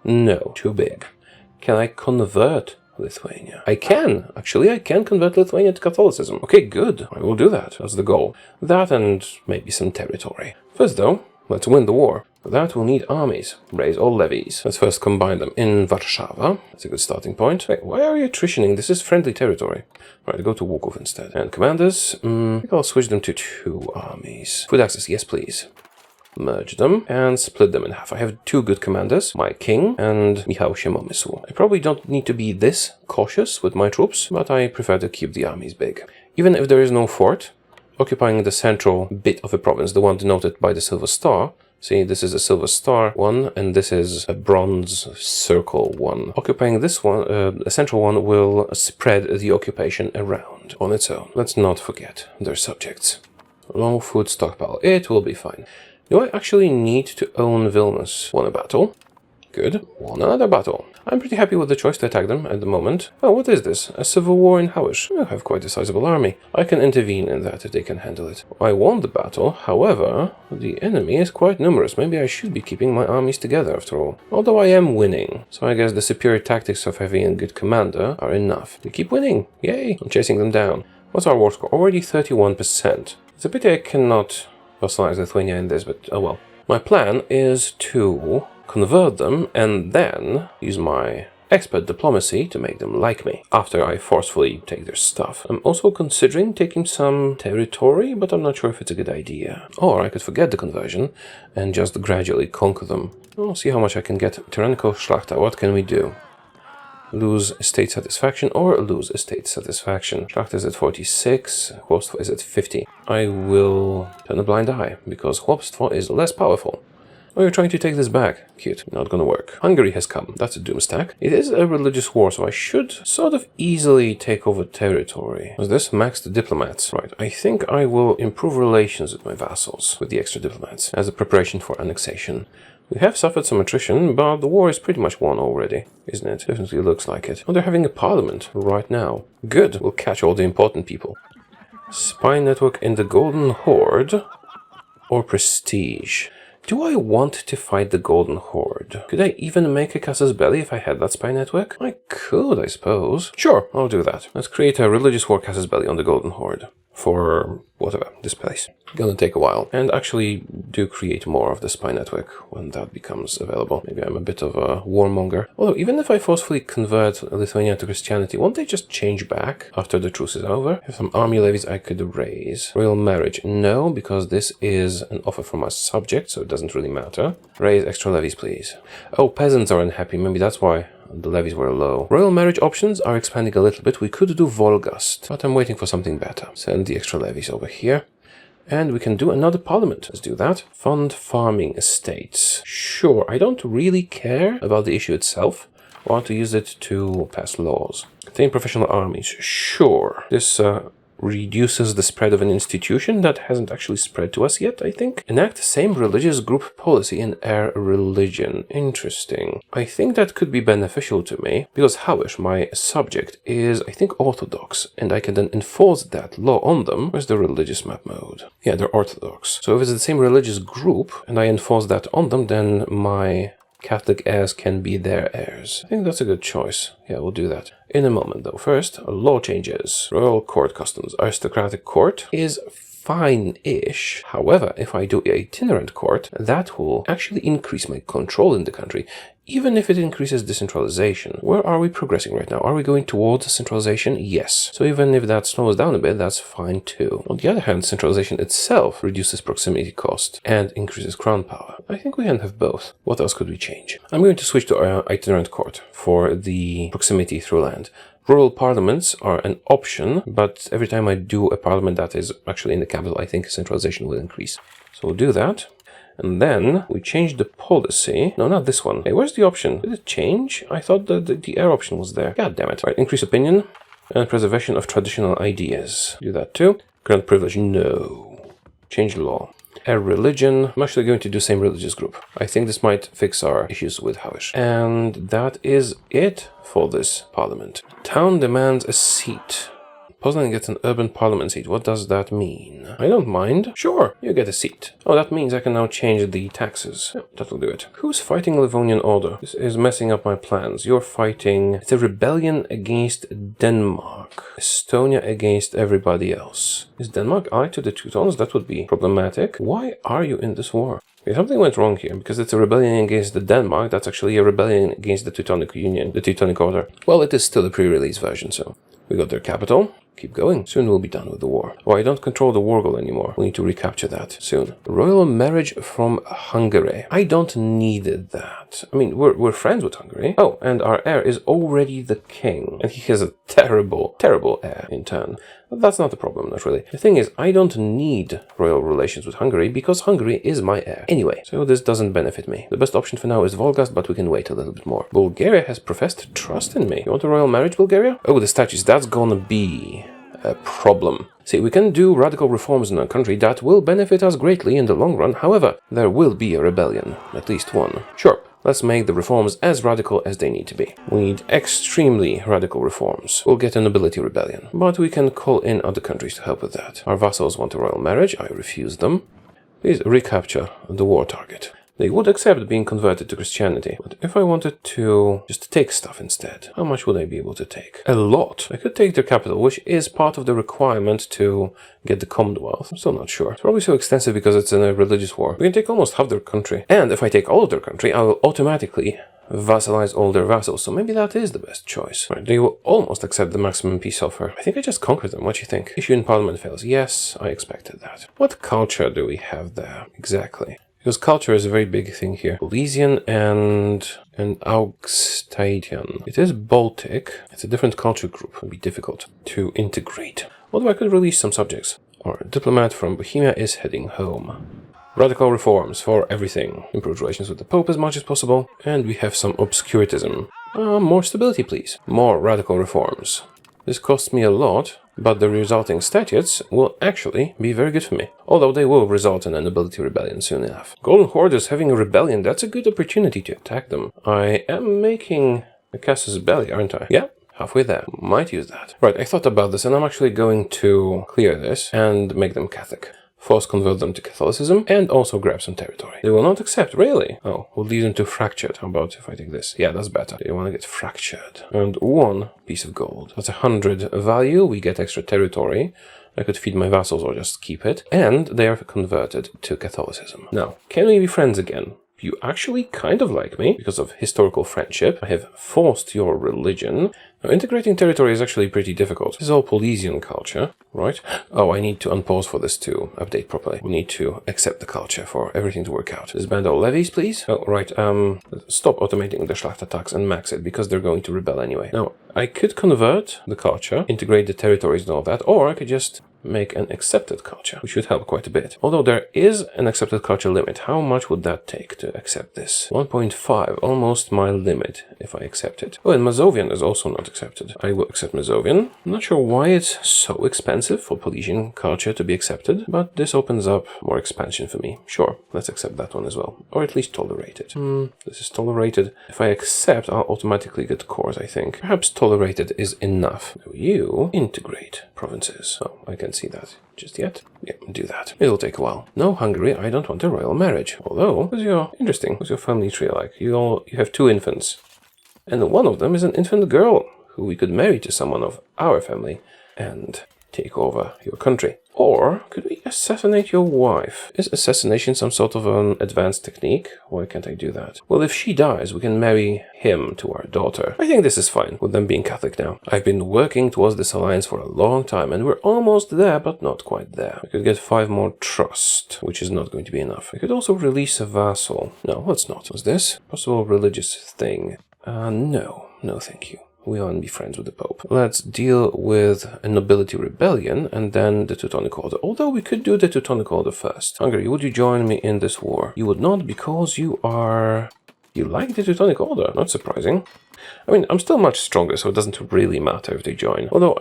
No, too big. Can I convert Lithuania? I can. Actually, I can convert Lithuania to Catholicism. Okay, good. I will do that. That's the goal. That and maybe some territory. First, though, let's win the war. For that, we'll need armies. Raise all levies. Let's first combine them in Warszawa. That's a good starting point. Wait, why are you attritioning? This is friendly territory. Alright, go to Wukov instead. And commanders, I think I'll switch them to 2 armies. Food access, yes please. Merge them and split them in half. I have 2 good commanders, my king and Michał Siemomysł. I probably don't need to be this cautious with my troops, but I prefer to keep the armies big. Even if there is no fort, occupying the central bit of a province, the one denoted by the silver star. See, this is a silver star one, and this is a bronze circle one. Occupying this one, a central one, will spread the occupation around on its own. Let's not forget their subjects. Low food stockpile. It will be fine. Do I actually need to own Vilnius? Won a battle. Good. Won another battle. I'm pretty happy with the choice to attack them at the moment. Oh, what is this? A civil war in Hawish. I have quite a sizable army. I can intervene in that if they can handle it. I won the battle, however, the enemy is quite numerous. Maybe I should be keeping my armies together after all. Although I am winning, so I guess the superior tactics of having a good commander are enough. They keep winning. Yay! I'm chasing them down. What's our war score? Already 31%. It's a pity I cannot vassalize Lithuania in this, but oh well. My plan is to convert them and then use my expert diplomacy to make them like me after I forcefully take their stuff. I'm also considering taking some territory, but I'm not sure if it's a good idea. Or I could forget the conversion and just gradually conquer them. We'll see how much I can get. Tyrannical Szlachta, what can we do? Lose estate satisfaction or lose estate satisfaction. Szlachta is at 46, Chłopstwo is at 50. I will turn a blind eye, because Chłopstwo is less powerful. Oh, you're trying to take this back. Cute. Not gonna work. Hungary has come. That's a doom stack. It is a religious war, so I should sort of easily take over territory. Was this maxed diplomats? Right. I think I will improve relations with my vassals, with the extra diplomats, as a preparation for annexation. We have suffered some attrition, but the war is pretty much won already, isn't it? Definitely looks like it. Oh, they're having a parliament right now. Good. We'll catch all the important people. Spy network in the Golden Horde. or prestige. Do I want to fight the Golden Horde? Could I even make a casus belli if I had that spy network? I could, I suppose. Sure, I'll do that. Let's create a religious war casus belli on the Golden Horde. For whatever, this place. Gonna take a while. And actually do create more of the spy network when that becomes available. Maybe I'm a bit of a warmonger. Although even if I forcefully convert Lithuania to Christianity, won't they just change back after the truce is over? Have some army levies I could raise. Royal marriage. No, because this is an offer from a subject, so it doesn't really matter. Raise extra levies, please. Oh, peasants are unhappy. Maybe that's why the levies were low. Royal marriage options are expanding a little bit. We could do Volgast, but I'm waiting for something better. Send the extra levies over here. And we can do another parliament. Let's do that. Fund farming estates. Sure, I don't really care about the issue itself. I want to use it to pass laws. Contain professional armies. Sure. This reduces the spread of an institution that hasn't actually spread to us yet, I think. Enact same religious group policy in heir religion. Interesting. I think that could be beneficial to me, because Hawish, my subject, is, I think, Orthodox, and I can then enforce that law on them. Where's the religious map mode? Yeah, they're Orthodox. So if it's the same religious group, and I enforce that on them, then my Catholic heirs can be their heirs. I think that's a good choice. Yeah, we'll do that. In a moment, though. First, law changes. Royal court customs. Aristocratic court is fine-ish. However, if I do itinerant court, that will actually increase my control in the country, even if it increases decentralization. Where are we progressing right now? Are we going towards centralization? Yes. So even if that slows down a bit, that's fine too. On the other hand, centralization itself reduces proximity cost and increases crown power. I think we can have both. What else could we change? I'm going to switch to itinerant court for the proximity through land. Rural parliaments are an option, but every time I do a parliament that is actually in the capital, I think centralization will increase. So we'll do that. And then we change the policy. No, not this one. Hey, where's the option? Did it change? I thought the air option was there. God damn it. Right, increase opinion and preservation of traditional ideas. Do that too. Grant privilege. No. Change law. A religion. I'm actually going to do same religious group. I think this might fix our issues with Hawish. And that is it for this parliament. Town demands a seat. Poznan gets an urban parliament seat. What does that mean? I don't mind. Sure, you get a seat. Oh, that means I can now change the taxes. Yeah, that'll do it. Who's fighting Livonian Order? This is messing up my plans. You're fighting... It's a rebellion against Denmark. Estonia against everybody else. Is Denmark allied to the Teutons? That would be problematic. Why are you in this war? Okay, something went wrong here, because it's a rebellion against the Denmark. That's actually a rebellion against the Teutonic Union, the Teutonic Order. Well, it is still a pre-release version, so... We got their capital. Keep going. Soon we'll be done with the war. Oh, I don't control the war goal anymore. We need to recapture that soon. Royal marriage from Hungary. I don't need that. I mean, we're friends with Hungary. Oh, and our heir is already the king. And he has a terrible, terrible heir in turn. But that's not the problem, not really. The thing is, I don't need royal relations with Hungary because Hungary is my heir. Anyway, so this doesn't benefit me. The best option for now is Volgast, but we can wait a little bit more. Bulgaria has professed trust in me. You want a royal marriage, Bulgaria? Oh, the statues. That's gonna be a problem. See, we can do radical reforms in our country that will benefit us greatly in the long run. However, there will be a rebellion. At least one. Sure. Let's make the reforms as radical as they need to be. We need extremely radical reforms. We'll get a nobility rebellion, but we can call in other countries to help with that. Our vassals want a royal marriage. I refuse them. Please recapture the war target. They would accept being converted to Christianity, but if I wanted to just take stuff instead, how much would I be able to take? A lot. I could take their capital, which is part of the requirement to get the Commonwealth. I'm still not sure. It's probably so extensive because it's in a religious war. We can take almost half their country. And if I take all of their country, I will automatically vassalize all their vassals, so maybe that is the best choice. Right, they will almost accept the maximum peace offer. I think I just conquered them. What do you think? Issue in parliament fails. Yes, I expected that. What culture do we have there? Exactly. Because culture is a very big thing here. Polesian and Augstadian. It is Baltic. It's a different culture group. It would be difficult to integrate. Although I could release some subjects. Our diplomat from Bohemia is heading home. Radical reforms for everything. Improve relations with the Pope as much as possible. And we have some obscurantism. More stability, please. More radical reforms. This costs me a lot, but the resulting statutes will actually be very good for me. Although they will result in a nobility rebellion soon enough. Golden Horde is having a rebellion. That's a good opportunity to attack them. I am making a casus belli, aren't I? Yeah. Halfway there. Might use that. Right, I thought about this and I'm actually going to clear this and make them Catholic. force convert them to Catholicism, and also grab some territory. They will not accept, really? Oh, we'll lead them to fractured. How about if I take this? Yeah, that's better. They want to get fractured. And 1 piece of gold. That's 100 value. We get extra territory. I could feed my vassals or just keep it. And they are converted to Catholicism. Now, can we be friends again? You actually kind of like me because of historical friendship. I have forced your religion. Now, integrating territory is actually pretty difficult. This is all Polynesian culture, right? Oh, I need to unpause for this to update properly. We need to accept the culture for everything to work out. Disband all levies, please. Oh, right. Stop automating the Schlacht attacks and max it because they're going to rebel anyway. Now, I could convert the culture, integrate the territories and all that, or I could just make an accepted culture, which would help quite a bit. Although there is an accepted culture limit. How much would that take to accept this? 1.5, almost my limit if I accept it. Oh, and Mazovian is also not accepted. I will accept Mazovian. I'm not sure why it's so expensive for Polynesian culture to be accepted, but this opens up more expansion for me. Sure, let's accept that one as well. Or at least tolerate it. This is tolerated. If I accept, I'll automatically get cores, I think. Perhaps tolerated is enough. So you integrate provinces. Oh, I can see that just yet. Yeah, do that. It'll take a while. No, Hungary, I don't want a royal marriage. Although, what's your family tree like? You have 2 infants. And one of them is an infant girl who we could marry to someone of our family and take over your country. Or could we assassinate your wife? Is assassination some sort of an advanced technique? Why can't I do that? Well, if she dies, we can marry him to our daughter. I think this is fine, with them being Catholic now. I've been working towards this alliance for a long time, and we're almost there, but not quite there. We could get 5 more trust, which is not going to be enough. We could also release a vassal. No, let's not. What's this? Possible religious thing. No, thank you. We want to be friends with the Pope. Let's deal with a nobility rebellion and then the Teutonic Order. Although we could do the Teutonic Order first. Hungary, would you join me in this war? You would not because you like the Teutonic Order. Not surprising. I mean, I'm still much stronger, so it doesn't really matter if they join. Although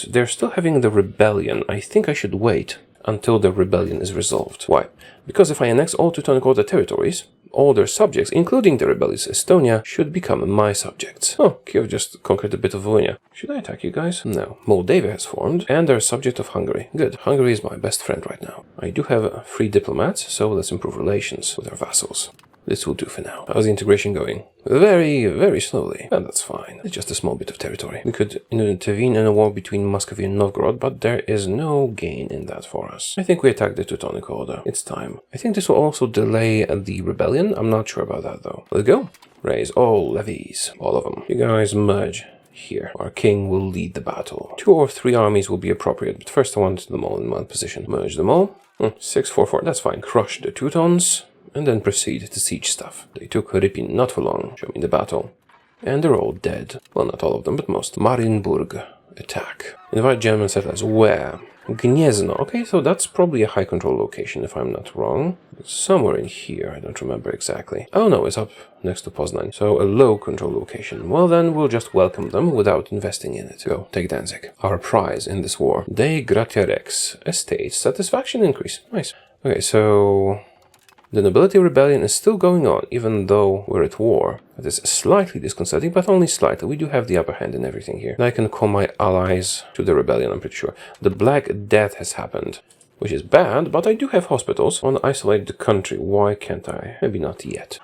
they're still having the rebellion. I think I should wait until the rebellion is resolved. Why? Because if I annex all Teutonic Order territories, all their subjects, including the rebellious Estonia, should become my subjects. Oh, Kiev just conquered a bit of Volhynia. Should I attack you guys? No. Moldavia has formed, and they're a subject of Hungary. Good. Hungary is my best friend right now. I do have 3 diplomats, so let's improve relations with our vassals. This will do for now. How's the integration going? Very, very slowly. And that's fine. It's just a small bit of territory. We could intervene in a war between Muscovy and Novgorod, but there is no gain in that for us. I think we attack the Teutonic Order. It's time. I think this will also delay the rebellion. I'm not sure about that, though. Let's go. Raise all levies. All of them. You guys merge here. Our king will lead the battle. 2 or 3 armies will be appropriate, but first I want them all in one position. Merge them all. 6, 4, 4. That's fine. Crush the Teutons. And then proceed to siege stuff. They took Ripin not for long. Show me the battle. And they're all dead. Well, not all of them, but most. Marienburg. Attack. Invite German settlers. Where? Gniezno. Okay, so that's probably a high control location, if I'm not wrong. It's somewhere in here. I don't remember exactly. Oh no, it's up next to Poznan. So a low control location. Well then, we'll just welcome them without investing in it. Go, take Danzig. Our prize in this war. De Gratia Rex. Estate. Satisfaction increase. Nice. Okay, so the nobility rebellion is still going on, even though we're at war. That is slightly disconcerting, but only slightly. We do have the upper hand in everything here. And I can call my allies to the rebellion, I'm pretty sure. The Black Death has happened, which is bad, but I do have hospitals. I want to isolate the country. Why can't I? Maybe not yet.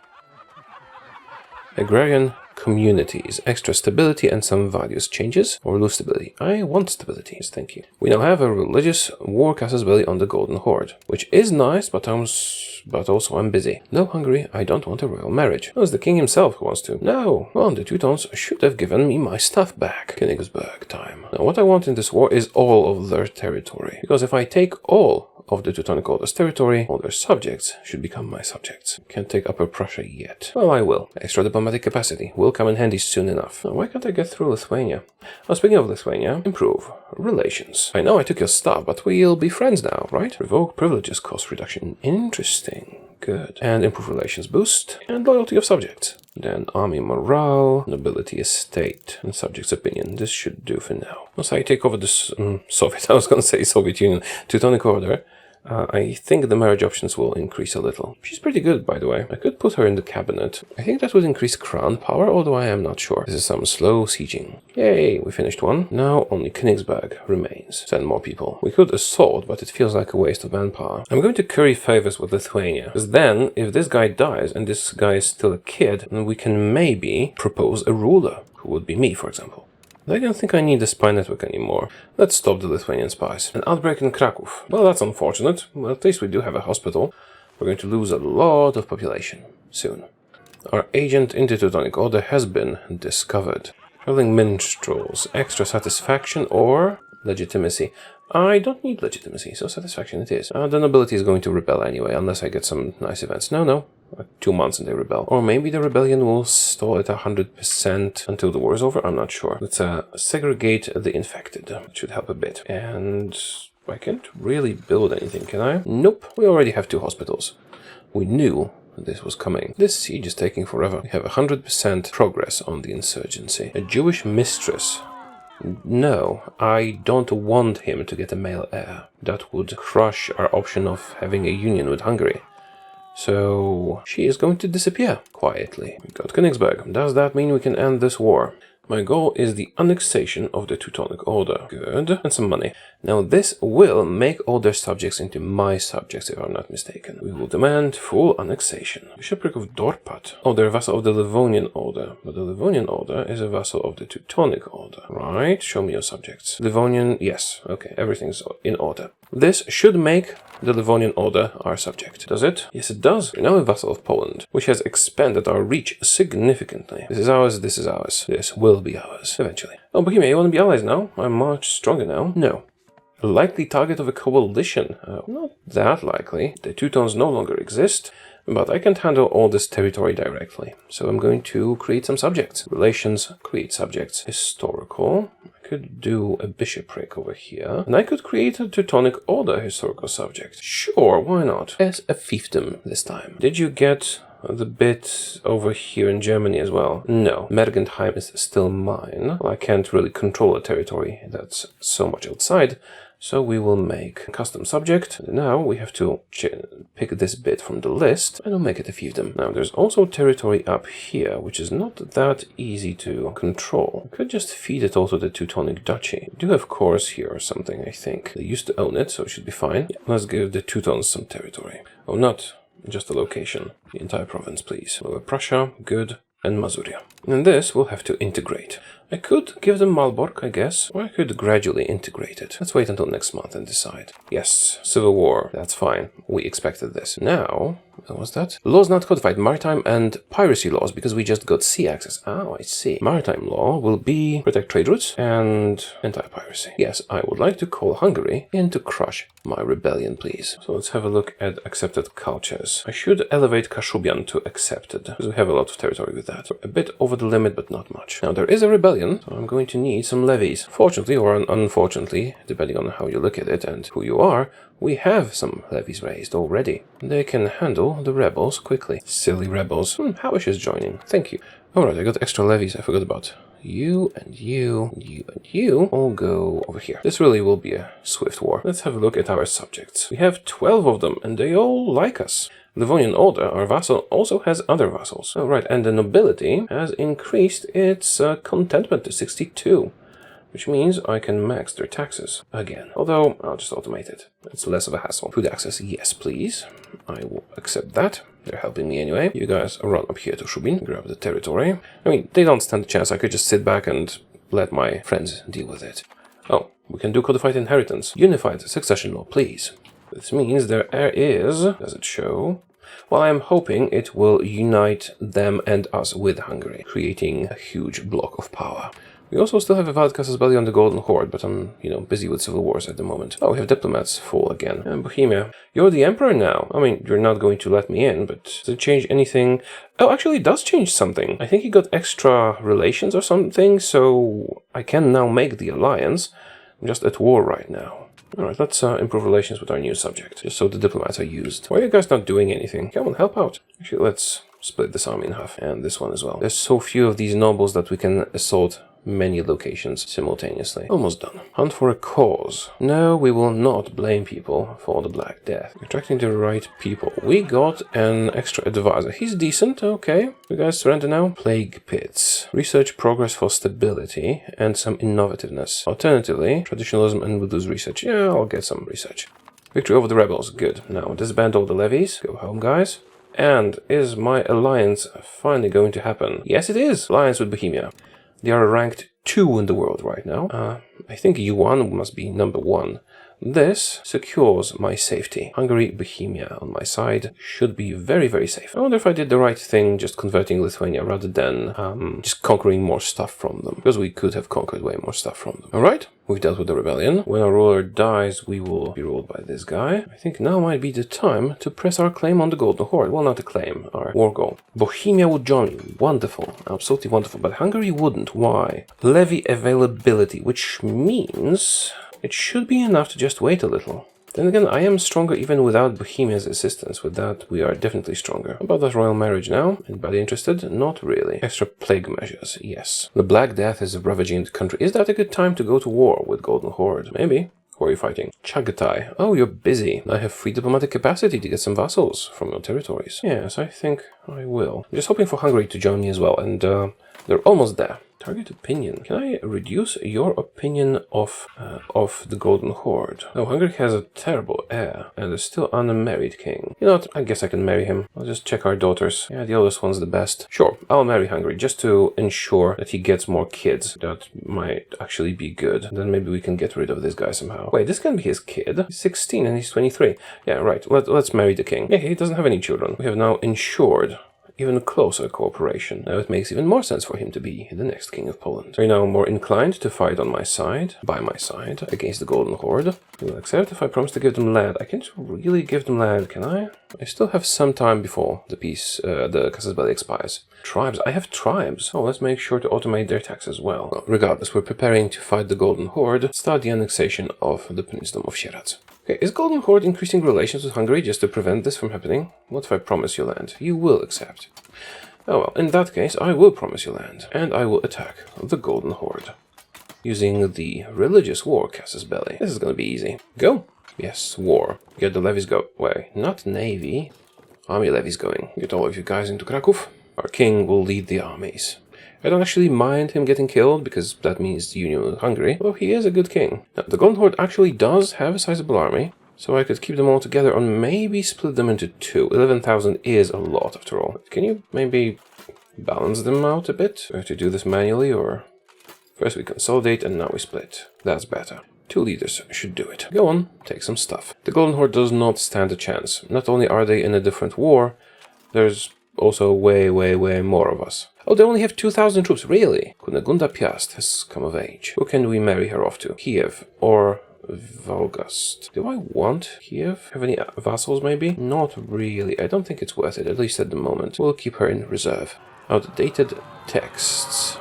Agrarian communities. Extra stability and some values changes. Or lose stability. I want stability. Yes, thank you. We now have a religious war casus belli on the Golden Horde, which is nice, but also I'm busy. No, Hungary, I don't want a royal marriage. Oh, it's the king himself who wants to. No. Well, the Teutons should have given me my stuff back. Königsberg time. Now, what I want in this war is all of their territory. Because if I take all of the Teutonic Order's territory, all their subjects should become my subjects. Can't take Upper Prussia yet. Well, I will. Extra diplomatic capacity will come in handy soon enough. Now, why can't I get through Lithuania? Well, speaking of Lithuania, improve relations. I know I took your stuff, but we'll be friends now, right? Revoke privileges, cost reduction. Interesting. Good. And improve relations boost. And loyalty of subjects. Then army morale, nobility estate, and subjects opinion. This should do for now. Once I take over this Soviet, I was going to say Soviet Union, Teutonic Order, I think the marriage options will increase a little. She's pretty good, by the way. I could put her in the cabinet. I think that would increase crown power, although I am not sure. This is some slow sieging. Yay, we finished one. Now only Königsberg remains. Send more people. We could assault, but it feels like a waste of manpower. I'm going to curry favors with Lithuania, because then, if this guy dies and this guy is still a kid, then we can maybe propose a ruler, who would be me, for example. I don't think I need the spy network anymore. Let's stop the Lithuanian spies. An outbreak in Krakow. Well, that's unfortunate. Well, at least we do have a hospital. We're going to lose a lot of population soon. Our agent in the Teutonic Order has been discovered. Traveling minstrels. Extra satisfaction or legitimacy. I don't need legitimacy, so satisfaction it is. The nobility is going to rebel anyway, unless I get some nice events. No. 2 months and they rebel. Or maybe the rebellion will stall at 100% until the war is over. I'm not sure. Let's segregate the infected. It should help a bit. And I can't really build anything, can I? Nope. We already have 2 hospitals. We knew this was coming. This siege is taking forever. We have 100% progress on the insurgency. A Jewish mistress. No, I don't want him to get a male heir. That would crush our option of having a union with Hungary. So she is going to disappear quietly. We got Königsberg. Does that mean we can end this war? My goal is the annexation of the Teutonic Order. Good. And some money. Now this will make all their subjects into my subjects, if I'm not mistaken. We will demand full annexation. Bishopric of Dorpat. Oh, they're a vassal of the Livonian Order. But the Livonian Order is a vassal of the Teutonic Order. Right, show me your subjects. Livonian, yes. Okay, everything's in order. This should make the Livonian Order our subject. Does it? Yes, it does. We're now a vassal of Poland, which has expanded our reach significantly. This is ours, this is ours. This will be ours, eventually. Oh, Bohemia, you want to be allies now? I'm much stronger now. No. A likely target of a coalition. Not that likely. The Teutons no longer exist, but I can't handle all this territory directly. So I'm going to create some subjects. Relations, create subjects. Historical. I could do a bishopric over here. And I could create a Teutonic Order historical subject. Sure, why not? As a fiefdom this time. Did you get the bit over here in Germany as well? No. Mergentheim is still mine. Well, I can't really control a territory that's so much outside. So we will make a custom subject. And now we have to pick this bit from the list and we'll make it a fiefdom. Now there's also territory up here, which is not that easy to control. I could just feed it all to the Teutonic Duchy. We do have cores here or something, I think. They used to own it, so it should be fine. Yeah, let's give the Teutons some territory. Oh, not just a location. The entire province, please. Lower Prussia, good. And Mazuria. And this we'll have to integrate. I could give them Malbork, I guess, or I could gradually integrate it. Let's wait until next month and decide. Yes, civil war, that's fine. We expected this. Now, what was that? Laws not codified, maritime and piracy laws, because we just got sea access. Oh, I see. Maritime law will be protect trade routes and anti-piracy. Yes, I would like to call Hungary in to crush my rebellion, please. So let's have a look at accepted cultures. I should elevate Kashubian to accepted, because we have a lot of territory with that. So a bit over the limit, but not much. Now, there is a rebellion, so I'm going to need some levies. Fortunately or unfortunately, depending on how you look at it and who you are, we have some levies raised already. They can handle the rebels quickly. Silly rebels. Howish is joining. Thank you. Alright, I got extra levies. I forgot about you and you, you and you. All go over here. This really will be a swift war. Let's have a look at our subjects. We have 12 of them and they all like us. Livonian Order, our vassal, also has other vassals. Oh, right, and the nobility has increased its contentment to 62. Which means I can max their taxes again. Although, I'll just automate it. It's less of a hassle. Food access, yes please. I will accept that. They're helping me anyway. You guys run up here to Shubin, grab the territory. I mean, they don't stand a chance. I could just sit back and let my friends deal with it. Oh, we can do codified inheritance. Unified succession law, please. This means their heir is... Does it show? Well, I'm hoping it will unite them and us with Hungary, creating a huge block of power. We also still have a valid casus belli on the Golden Horde, but I'm, busy with civil wars at the moment. Oh, we have diplomats full again. And Bohemia, you're the emperor now. I mean, you're not going to let me in, but does it change anything? Oh, actually, it does change something. I think he got extra relations or something, so I can now make the alliance. I'm just at war right now. Alright, let's improve relations with our new subject, just so the diplomats are used. Why are you guys not doing anything? Come on, help out. Actually, let's split this army in half, and this one as well. There's so few of these nobles that we can assault many locations simultaneously. Almost done. Hunt for a cause. No, we will not blame people for the Black Death. Attracting the right people. We got an extra advisor. He's decent, okay. You guys surrender now? Plague pits. Research progress for stability and some innovativeness. Alternatively, traditionalism and we'll lose research. Yeah, I'll get some research. Victory over the rebels. Good. Now, disband all the levies. Go home, guys. And is my alliance finally going to happen? Yes, it is. Alliance with Bohemia. They are ranked 2 in the world right now. I think U1 must be number 1. This secures my safety. Hungary, Bohemia on my side should be very, very safe. I wonder if I did the right thing just converting Lithuania rather than just conquering more stuff from them. Because we could have conquered way more stuff from them. Alright, we've dealt with the rebellion. When our ruler dies, we will be ruled by this guy. I think now might be the time to press our claim on the Golden Horde. Well, not a claim, our war goal. Bohemia would join me. Wonderful. Absolutely wonderful. But Hungary wouldn't. Why? Levy availability, which means it should be enough to just wait a little. Then again, I am stronger even without Bohemia's assistance. With that, we are definitely stronger. How about that royal marriage now? Anybody interested? Not really. Extra plague measures, yes. The Black Death is ravaging the country. Is that a good time to go to war with Golden Horde? Maybe. Who are you fighting? Chagatai. Oh, you're busy. I have free diplomatic capacity to get some vassals from your territories. Yes, I think I will. I'm just hoping for Hungary to join me as well, and they're almost there. Target opinion. Can I reduce your opinion of the Golden Horde? Oh, Hungary has a terrible heir and is still unmarried king. You know what? I guess I can marry him. I'll just check our daughters. Yeah, the oldest one's the best. Sure, I'll marry Hungary just to ensure that he gets more kids. That might actually be good. Then maybe we can get rid of this guy somehow. Wait, this can be his kid. He's 16 and he's 23. Yeah, right. Let's marry the king. Yeah, he doesn't have any children. We have now ensured even closer cooperation. Now it makes even more sense for him to be the next king of Poland. Are you now more inclined to fight on my side, by my side, against the Golden Horde? You will accept if I promise to give them land. I can't really give them land, can I? I still have some time before the peace, the Casus Belli expires. Tribes. I have tribes. Oh, let's make sure to automate their tax as well. Regardless, we're preparing to fight the Golden Horde, start the annexation of the Peninsula of Sieradz. Okay, is Golden Horde increasing relations with Hungary just to prevent this from happening? What if I promise you land? You will accept. Oh well, in that case, I will promise you land, and I will attack the Golden Horde. Using the religious war, Casus Belli. This is gonna be easy. Go! Yes, war. Get the levies go. Wait, not navy. Army levies going. Get all of you guys into Krakow. Our king will lead the armies. I don't actually mind him getting killed, because that means the union with Hungary, although he is a good king. Now, the Golden Horde actually does have a sizable army, so I could keep them all together or maybe split them into 2. 11,000 is a lot, after all. Can you maybe balance them out a bit? Do I have to do this manually, or... First we consolidate, and now we split. That's better. 2 leaders should do it. Go on, take some stuff. The Golden Horde does not stand a chance. Not only are they in a different war, there's also way, way, way more of us. Oh, they only have 2,000 troops, really? Kunegunda Piast has come of age. Who can we marry her off to? Kiev or Volgast? Do I want Kiev? Have any vassals, maybe? Not really. I don't think it's worth it, at least at the moment. We'll keep her in reserve. Outdated texts.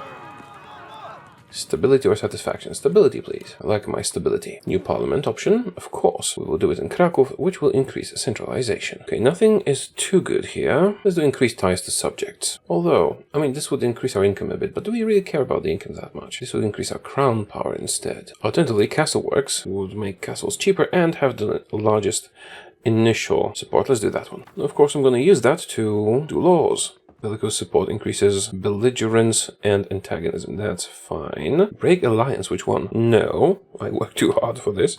Stability or satisfaction? Stability, please. I like my stability. New parliament option? Of course. We will do it in Krakow, which will increase centralization. Okay, nothing is too good here. Let's do increased ties to subjects. Although, I mean, this would increase our income a bit, but do we really care about the income that much? This would increase our crown power instead. Alternatively, castle works would make castles cheaper and have the largest initial support. Let's do that one. Of course, I'm going to use that to do laws. Bellicose support increases belligerence and antagonism. That's fine. Break alliance, which one? No, I worked too hard for this.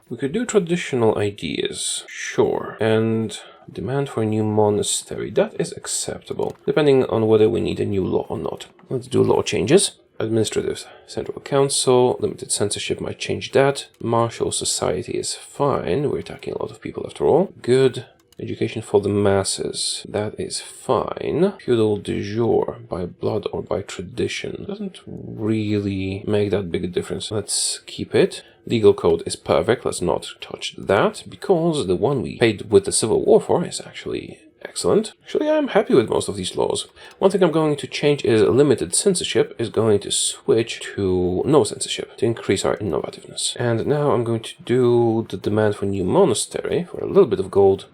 We could do traditional ideas, sure. And demand for a new monastery. That is acceptable, depending on whether we need a new law or not. Let's do law changes. Administrative Central Council, limited censorship might change that. Martial society is fine. We're attacking a lot of people after all. Good. Education for the masses, that is fine. Feudal de jure, by blood or by tradition. Doesn't really make that big a difference. Let's keep it. Legal code is perfect, let's not touch that, because the one we paid with the Civil War for is actually excellent. Actually, I'm happy with most of these laws. One thing I'm going to change is limited censorship is going to switch to no censorship to increase our innovativeness. And now I'm going to do the demand for new monastery for a little bit of gold.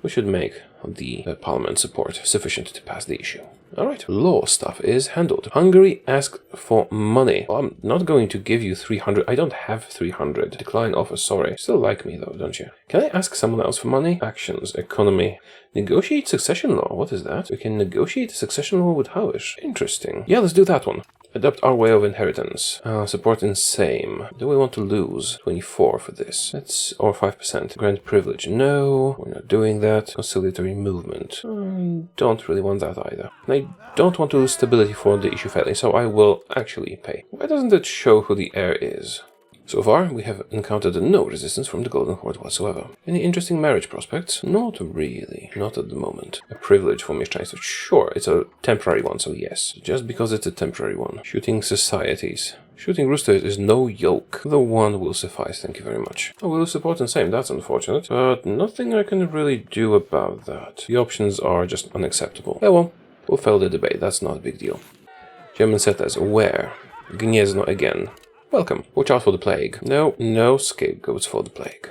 We should make the parliament support sufficient to pass the issue. Alright, law stuff is handled. Hungary asks for money. Well, I'm not going to give you 300. I don't have 300. Decline offer, sorry. Still like me though, don't you? Can I ask someone else for money? Actions, economy. Negotiate succession law. What is that? We can negotiate a succession law with Hauish. Interesting. Yeah, let's do that one. Adopt our way of inheritance. Support in same. Do we want to lose 24 for this? That's or 5%. Grant privilege. No, we're not doing that. Conciliatory movement. Don't really want that either. I don't want to lose stability for the issue failing, so I will actually pay. Why doesn't it show who the heir is? So far, we have encountered no resistance from the Golden Horde whatsoever. Any interesting marriage prospects? Not really. Not at the moment. A privilege for Mieszczaństwo. Sure, it's a temporary one, so yes. Just because it's a temporary one. Shooting societies. Shooting roosters is no yoke. The one will suffice, thank you very much. Oh, we'll support and same, that's unfortunate. But nothing I can really do about that. The options are just unacceptable. Yeah, well, we'll fail the debate, that's not a big deal. German settlers, where? Gniezno again. Welcome. Watch out for the plague. No scapegoats for the plague.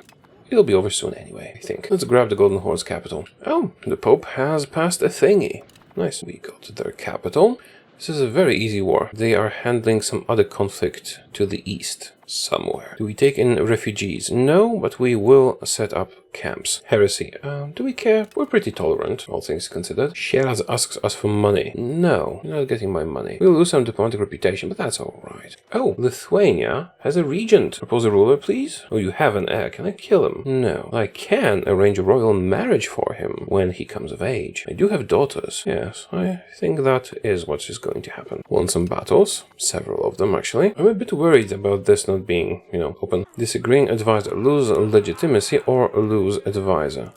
It'll be over soon anyway, I think. Let's grab the Golden Horde's capital. Oh, the Pope has passed a thingy. Nice. We got their capital. This is a very easy war. They are handling some other conflict to the east. Somewhere. Do we take in refugees? No, but we will set up camps. Heresy. Do we care? We're pretty tolerant, all things considered. Sieraz asks us for money. No, you're not getting my money. We'll lose some diplomatic reputation, but that's alright. Oh, Lithuania has a regent. Propose a ruler, please? Oh, you have an heir. Can I kill him? No. I can arrange a royal marriage for him when he comes of age. I do have daughters. Yes, I think that is what is going to happen. Won some battles. Several of them, actually. I'm a bit worried about this not being, open. Disagreeing advisor. Lose legitimacy or lose advisor.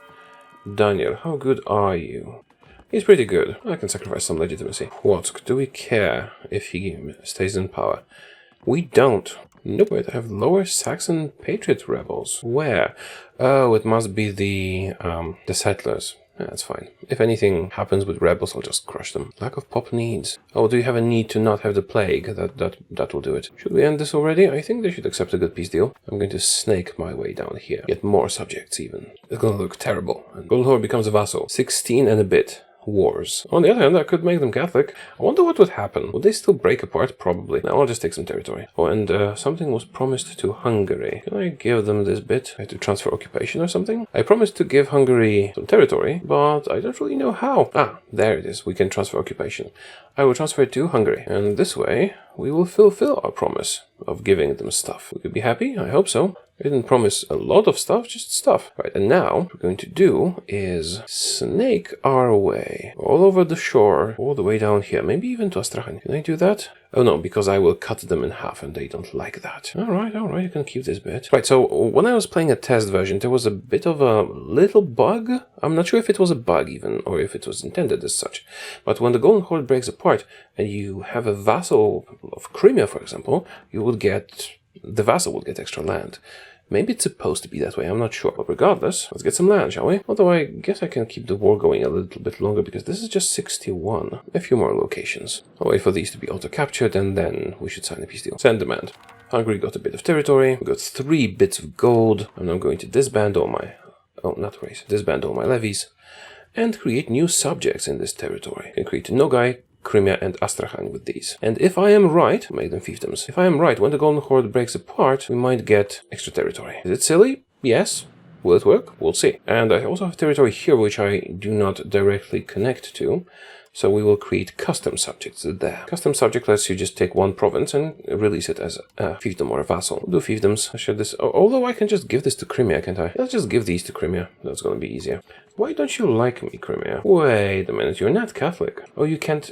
Daniel, how good are you? He's pretty good. I can sacrifice some legitimacy. What? Do we care if he stays in power? We don't. Nope. Wait, I have Lower Saxon Patriot rebels. Where? Oh, it must be the settlers. Yeah, that's fine. If anything happens with rebels, I'll just crush them. Lack of pop needs. Oh, do you have a need to not have the plague? That will do it. Should we end this already? I think they should accept a good peace deal. I'm going to snake my way down here. Get more subjects even. It's gonna look terrible. And Golden Horde becomes a vassal. 16 and a bit. Wars. On the other hand, I could make them Catholic. I wonder what would happen. Would they still break apart? Probably. Now I'll just take some territory. Oh, and something was promised to Hungary. Can I give them this bit? I have to transfer occupation or something? I promised to give Hungary some territory, but I don't really know how. Ah, there it is. We can transfer occupation. I will transfer it to Hungary, and this way we will fulfill our promise of giving them stuff. We could be happy? I hope so. I didn't promise a lot of stuff, just stuff. Right, and now what we're going to do is snake our way all over the shore, all the way down here, maybe even to Astrakhan. Can I do that? Oh no, because I will cut them in half and they don't like that. Alright, you can keep this bit. Right, so when I was playing a test version, there was a bit of a little bug. I'm not sure if it was a bug even, or if it was intended as such. But when the Golden Horde breaks apart and you have a vassal of Crimea, for example, the vassal would get extra land. Maybe it's supposed to be that way, I'm not sure. But regardless, let's get some land, shall we? Although I guess I can keep the war going a little bit longer because this is just 61. A few more locations. I'll wait for these to be auto-captured and then we should sign a peace deal. Send demand. Hungary got a bit of territory. We got 3 bits of gold. And I'm going to disband all my... disband all my levies. And create new subjects in this territory. I can create Nogai, Crimea and Astrakhan with these. And if I am right, make them fiefdoms. If I am right, when the Golden Horde breaks apart, we might get extra territory. Is it silly? Yes. Will it work? We'll see. And I also have territory here which I do not directly connect to. So we will create custom subjects there. Custom subject lets you just take one province and release it as a fiefdom or a vassal. We'll do fiefdoms. I should this. Although I can just give this to Crimea, can't I? Let's just give these to Crimea. That's going to be easier. Why don't you like me, Crimea? Wait a minute. You're not Catholic. Oh, you can't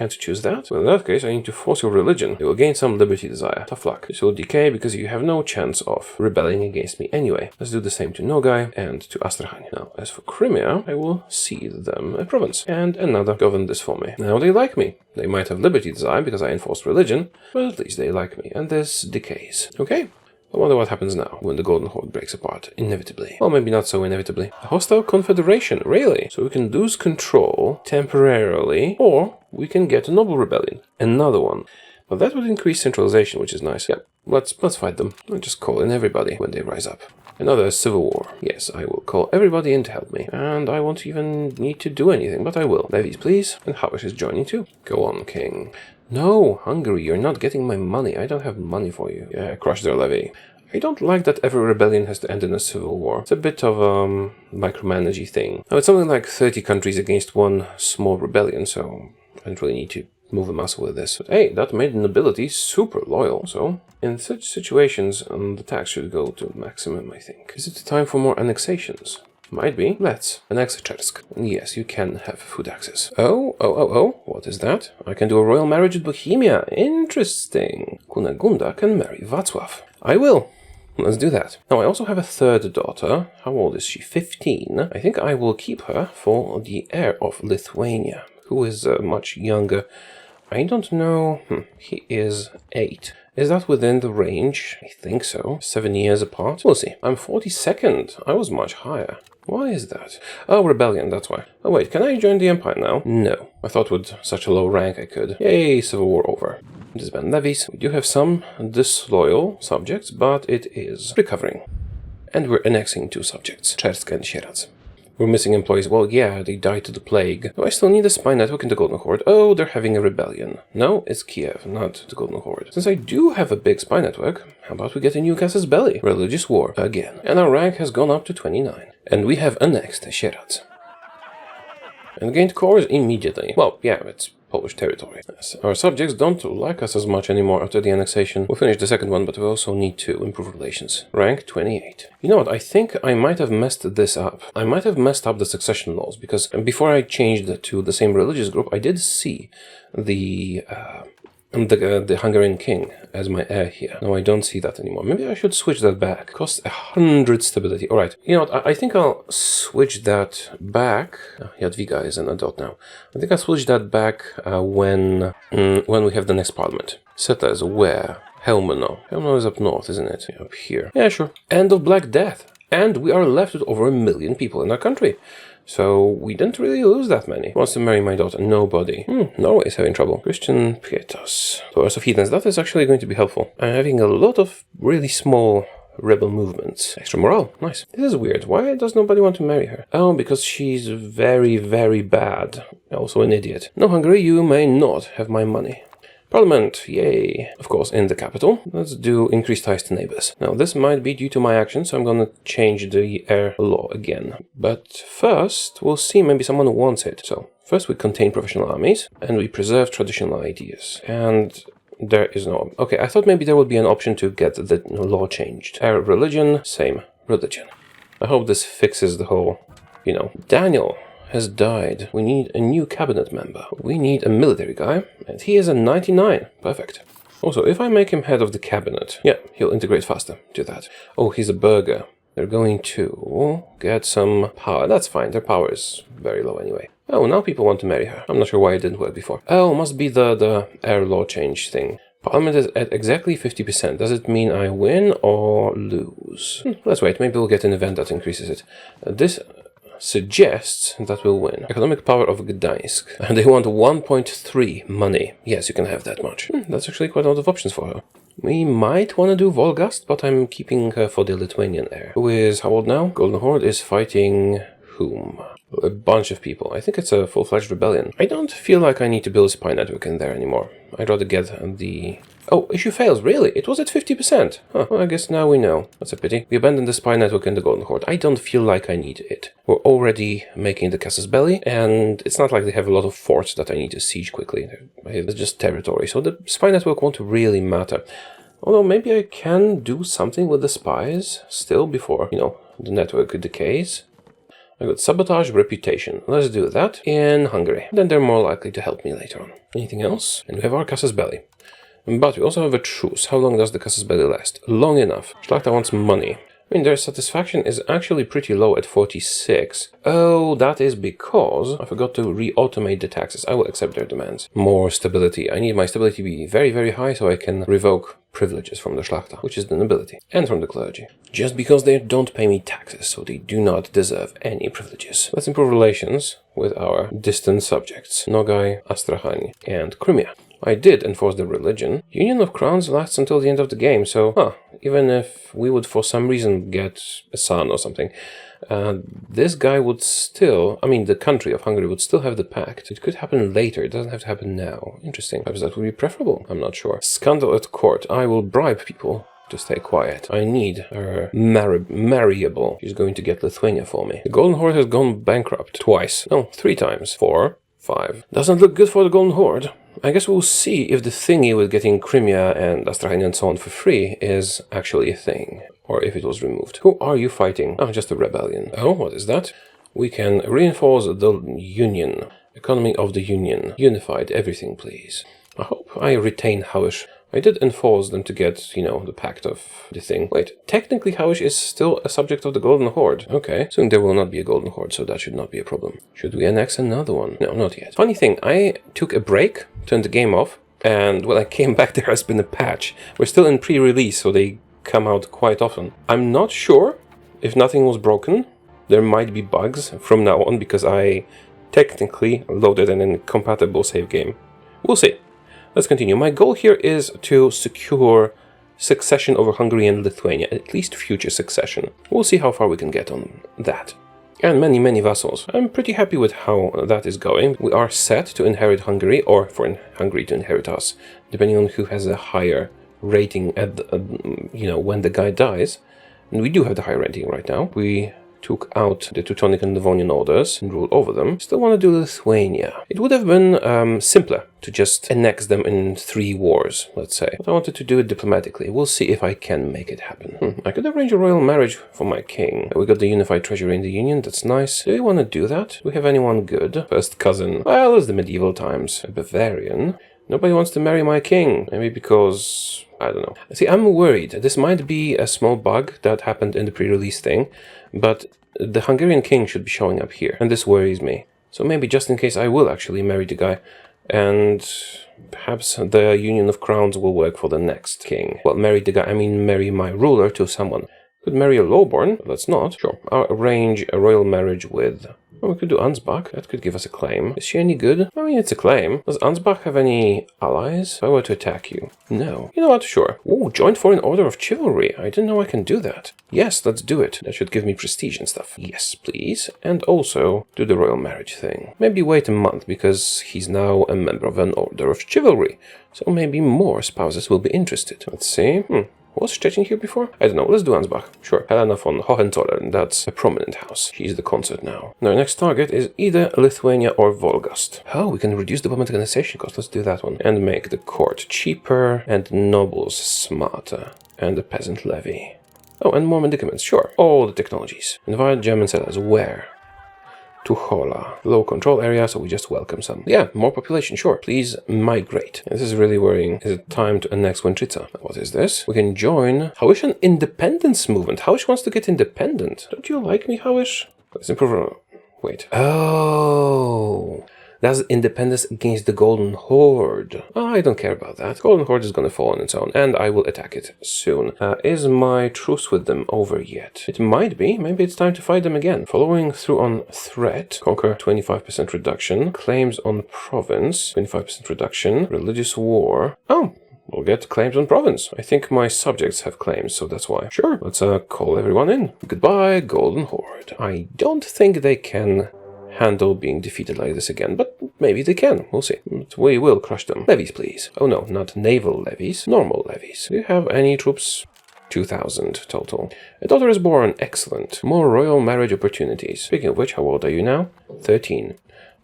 choose that? Well, in that case, I need to force your religion. You will gain some liberty desire. Tough luck. This will decay because you have no chance of rebelling against me anyway. Let's do the same to Nogai and to Astrakhan. Now, as for Crimea, I will cede them a province. And another govern this for me. Now they like me. They might have liberty desire because I enforced religion, but at least they like me. And this decays. Okay? I wonder what happens now when the Golden Horde breaks apart, inevitably. Well, maybe not so inevitably. A hostile confederation, really? So we can lose control temporarily, or we can get a noble rebellion. Another one. Well, that would increase centralization, which is nice. Yep, let's fight them. I'll just call in everybody when they rise up. Another civil war. Yes, I will call everybody in to help me. And I won't even need to do anything, but I will. Levies, please. And Habash is joining too. Go on, king. No, Hungary, you're not getting my money. I don't have money for you. Yeah, crush their levy. I don't like that every rebellion has to end in a civil war. It's a bit of a micromanagey thing. Now, it's something like 30 countries against one small rebellion, so I don't really need to move a muscle with this. But hey, that made the nobility super loyal, so in such situations, the tax should go to maximum, I think. Is it time for more annexations? Might be. Let's annex Chersk. Yes, you can have food access. Oh, what is that? I can do a royal marriage with Bohemia. Interesting. Kunegunda can marry Václav. I will. Let's do that. Now, I also have a third daughter. How old is she? 15. I think I will keep her for the heir of Lithuania, who is much younger. I don't know. He is 8. Is that within the range? I think so. 7 years apart. We'll see. I'm 42nd. I was much higher. Why is that? Oh, rebellion, that's why. Oh wait, can I join the empire now? No. I thought with such a low rank I could. Yay, civil war over. Disband levies. We do have some disloyal subjects, but it is recovering. And we're annexing 2 subjects, Chersk and Sieradz. We're missing employees. Well, yeah, they died to the plague. Do I still need a spy network in the Golden Horde? Oh, they're having a rebellion. No, it's Kiev, not the Golden Horde. Since I do have a big spy network, how about we get a new casus belli? Religious war, again. And our rank has gone up to 29. And we have annexed Sieradz. And gained cores immediately. Well, yeah, it's Polish territory. Yes. Our subjects don't like us as much anymore after the annexation. We'll finish the second one, but we also need to improve relations. Rank 28. You know what, I think I might have messed this up. I might have messed up the succession laws, because before I changed to the same religious group, I did see the Hungarian king as my heir here. No, I don't see that anymore. Maybe I should switch that back. Costs 100 stability. Alright, you know what, I think I'll switch that back. Jadwiga is an adult now. I think I'll switch that back when we have the next parliament. Settlers, where? Helmano. Helmano is up north, isn't it? Yeah, up here. Yeah, sure. End of Black Death. And we are left with over 1 million people in our country. So we didn't really lose that many. Who wants to marry my daughter? Nobody. Norway is having trouble. Christian Pietas. Taurus of Heathens. That is actually going to be helpful. I'm having a lot of really small rebel movements. Extra morale. Nice. This is weird. Why does nobody want to marry her? Oh, because she's very, very bad. Also an idiot. No, Hungary, you may not have my money. Parliament, yay. Of course, in the capital. Let's do increased ties to neighbors. Now, this might be due to my action, so I'm gonna change the heir law again. But first, we'll see maybe someone wants it. So, first we contain professional armies, and we preserve traditional ideas. And there is no... Okay, I thought maybe there would be an option to get the law changed. Heir of religion, same religion. I hope this fixes the whole, you know, Daniel has died. We need a new cabinet member. We need a military guy, and he is a 99. Perfect. Also, if I make him head of the cabinet, yeah, he'll integrate faster to that. Oh, he's a burgher. They're going to get some power. That's fine. Their power is very low anyway. Oh, now people want to marry her. I'm not sure why it didn't work before. Oh, must be the heir law change thing. Parliament is at exactly 50%. Does it mean I win or lose? Let's wait. Maybe we'll get an event that increases it. This suggests that we'll win. Economic power of Gdańsk. And they want 1.3 money. Yes, you can have that much. That's actually quite a lot of options for her. We might want to do Volgast, but I'm keeping her for the Lithuanian heir. Who is how old now? Golden Horde is fighting whom? A bunch of people. I think it's a full-fledged rebellion. I don't feel like I need to build a spy network in there anymore. I'd rather get the... Oh, issue fails, really? It was at 50%. Huh, well, I guess now we know. That's a pity. We abandoned the spy network in the Golden Horde. I don't feel like I need it. We're already making the casus belli, and it's not like they have a lot of forts that I need to siege quickly. It's just territory, so the spy network won't really matter. Although maybe I can do something with the spies still before, you know, the network decays. I got sabotage reputation. Let's do that in Hungary. Then they're more likely to help me later on. Anything else? And we have our casus belli. But we also have a truce. How long does the casus belli last? Long enough. Szlachta wants money. I mean, their satisfaction is actually pretty low at 46. Oh, that is because I forgot to re-automate the taxes. I will accept their demands. More stability. I need my stability to be very, very high so I can revoke privileges from the Szlachta, which is the nobility, and from the clergy. Just because they don't pay me taxes, so they do not deserve any privileges. Let's improve relations with our distant subjects, Nogai, Astrakhan, and Crimea. I did enforce the religion. Union of Crowns lasts until the end of the game, so, even if we would for some reason get a son or something, this guy would still, the country of Hungary would still have the pact. It could happen later, it doesn't have to happen now. Interesting. Perhaps that would be preferable, I'm not sure. Scandal at court. I will bribe people to stay quiet. I need her marryable. She's going to get Lithuania for me. The Golden Horde has gone bankrupt twice. No, 3 times. 4, 5. Doesn't look good for the Golden Horde. I guess we'll see if the thingy with getting Crimea and Astrakhan and so on for free is actually a thing, or if it was removed. Who are you fighting? Oh, just a rebellion. Oh, what is that? We can reinforce the Union. Economy of the Union. Unified everything, please. I hope I retain Hawish. I did enforce them to get, the pact of the thing. Wait, technically Hawish is still a subject of the Golden Horde. Okay, soon there will not be a Golden Horde, so that should not be a problem. Should we annex another one? No, not yet. Funny thing, I took a break, turned the game off, and when I came back there has been a patch. We're still in pre-release, so they come out quite often. I'm not sure if nothing was broken. There might be bugs from now on, because I technically loaded an incompatible save game. We'll see. Let's continue. My goal here is to secure succession over Hungary and Lithuania, at least future succession. We'll see how far we can get on that. And many, many vassals. I'm pretty happy with how that is going. We are set to inherit Hungary, or for Hungary to inherit us, depending on who has a higher rating at when the guy dies. And we do have the higher rating right now. We took out the Teutonic and Livonian orders and ruled over them. Still want to do Lithuania. It would have been simpler to just annex them in 3 wars, let's say. But I wanted to do it diplomatically. We'll see if I can make it happen. I could arrange a royal marriage for my king. We got the unified treasury in the Union, that's nice. Do we want to do that? Do we have anyone good? First cousin. Well, it's the medieval times. A Bavarian. Nobody wants to marry my king. Maybe because... I don't know. See, I'm worried. This might be a small bug that happened in the pre-release thing, but the Hungarian king should be showing up here, and this worries me. So maybe just in case I will actually marry the guy, and perhaps the Union of Crowns will work for the next king. Well, marry the guy, I mean marry my ruler to someone. Could marry a lowborn, but let's not. Sure, I'll arrange a royal marriage with... Oh, we could do Ansbach. That could give us a claim. Is she any good? I mean, it's a claim. Does Ansbach have any allies? If I were to attack you? No. You know what? Sure. Ooh, joined for an order of chivalry. I didn't know I can do that. Yes, let's do it. That should give me prestige and stuff. Yes, please. And also do the royal marriage thing. Maybe wait a month, because he's now a member of an order of chivalry. So maybe more spouses will be interested. Let's see. Was Szczecin here before? I don't know. Let's do Ansbach. Sure. Helena von Hohenzollern. That's a prominent house. She's the consort now. Our next target is either Lithuania or Wolgast. Oh, we can reduce the diplomatic annexation cost. Let's do that one. And make the court cheaper and nobles smarter. And the peasant levy. Oh, and more medicaments. Sure. All the technologies. Invite German settlers. Where? To Hola. Low control area, so we just welcome some. Yeah, more population, sure. Please migrate. This is really worrying. Is it time to annex Wentrica? What is this? We can join Hawishan Independence Movement. Hawish wants to get independent. Don't you like me, Hawish? Let's improve. Wait. Oh. That's independence against the Golden Horde. Oh, I don't care about that. Golden Horde is gonna fall on its own, and I will attack it soon. Is my truce with them over yet? It might be. Maybe it's time to fight them again. Following through on threat. Conquer 25% reduction. Claims on province. 25% reduction. Religious war. Oh. We'll get claims on province. I think my subjects have claims, so that's why. Sure, let's call everyone in. Goodbye, Golden Horde. I don't think they can handle being defeated like this again, but maybe they can. We'll see. But we will crush them. Levies, please. Oh no, not naval levies. Normal levies. Do you have any troops? 2,000 total. A daughter is born. Excellent. More royal marriage opportunities. Speaking of which, how old are you now? 13.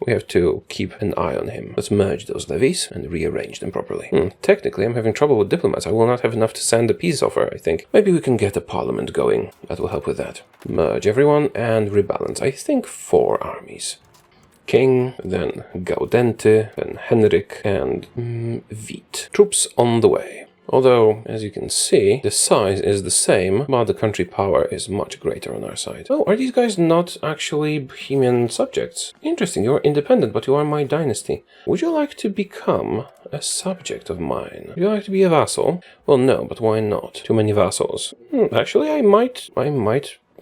We have to keep an eye on him. Let's merge those levies and rearrange them properly. Technically, I'm having trouble with diplomats. I will not have enough to send a peace offer, I think. Maybe we can get a parliament going. That will help with that. Merge everyone and rebalance. I think 4 armies. King, then Gaudente, then Henrik, and Vít. Troops on the way. Although, as you can see, the size is the same, but the country power is much greater on our side. Oh, are these guys not actually Bohemian subjects? Interesting, you're independent, but you are my dynasty. Would you like to become a subject of mine? Would you like to be a vassal? Well, no, but why not? Too many vassals. Actually, I might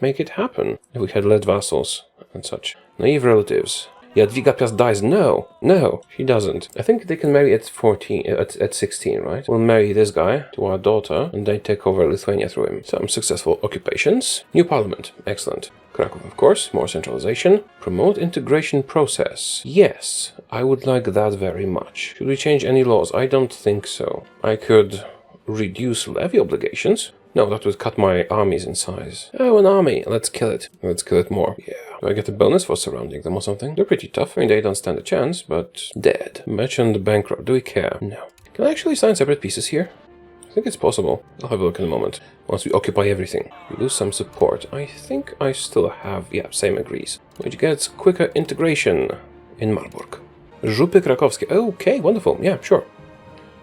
make it happen if we had led vassals and such. Naive relatives. Jadwiga Piast dies. No, no, she doesn't. I think they can marry at 14, at 16, right? We'll marry this guy to our daughter, and they take over Lithuania through him. Some successful occupations. New parliament. Excellent. Krakow, of course. More centralization. Promote integration process. Yes, I would like that very much. Should we change any laws? I don't think so. I could reduce levy obligations. No, that would cut my armies in size. Oh, an army. Let's kill it. Let's kill it more. Yeah. Do I get a bonus for surrounding them or something? They're pretty tough. I mean, they don't stand a chance, but dead. Merchant bankrupt. Do we care? No. Can I actually sign separate pieces here? I think it's possible. I'll have a look in a moment. Once we occupy everything. We lose some support. I think I still have... Yeah, same agrees. Which gets quicker integration in Marburg. Żupy krakowskie. Okay, wonderful. Yeah, sure.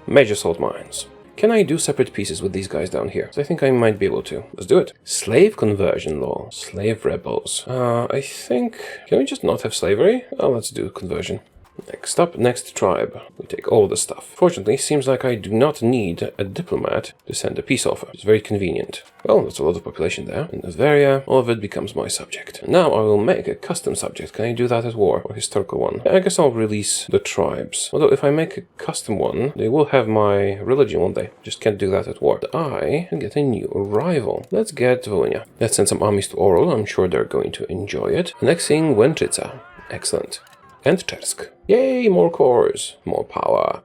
Major salt mines. Can I do separate pieces with these guys down here? I think I might be able to. Let's do it. Slave conversion law. Slave rebels. I think... Can we just not have slavery? Oh, let's do conversion. Next up, next tribe. We take all the stuff. Fortunately, seems like I do not need a diplomat to send a peace offer. It's very convenient. Well, that's a lot of population there. In Bavaria, all of it becomes my subject. Now I will make a custom subject. Can I do that at war? Or historical one? I guess I'll release the tribes. Although if I make a custom one, they will have my religion, won't they? Just can't do that at war. But I can get a new rival. Let's get Volhynia. Let's send some armies to Oral. I'm sure they're going to enjoy it. Annexing Łęczyca. Excellent. And Chersk. Yay, more cores, more power.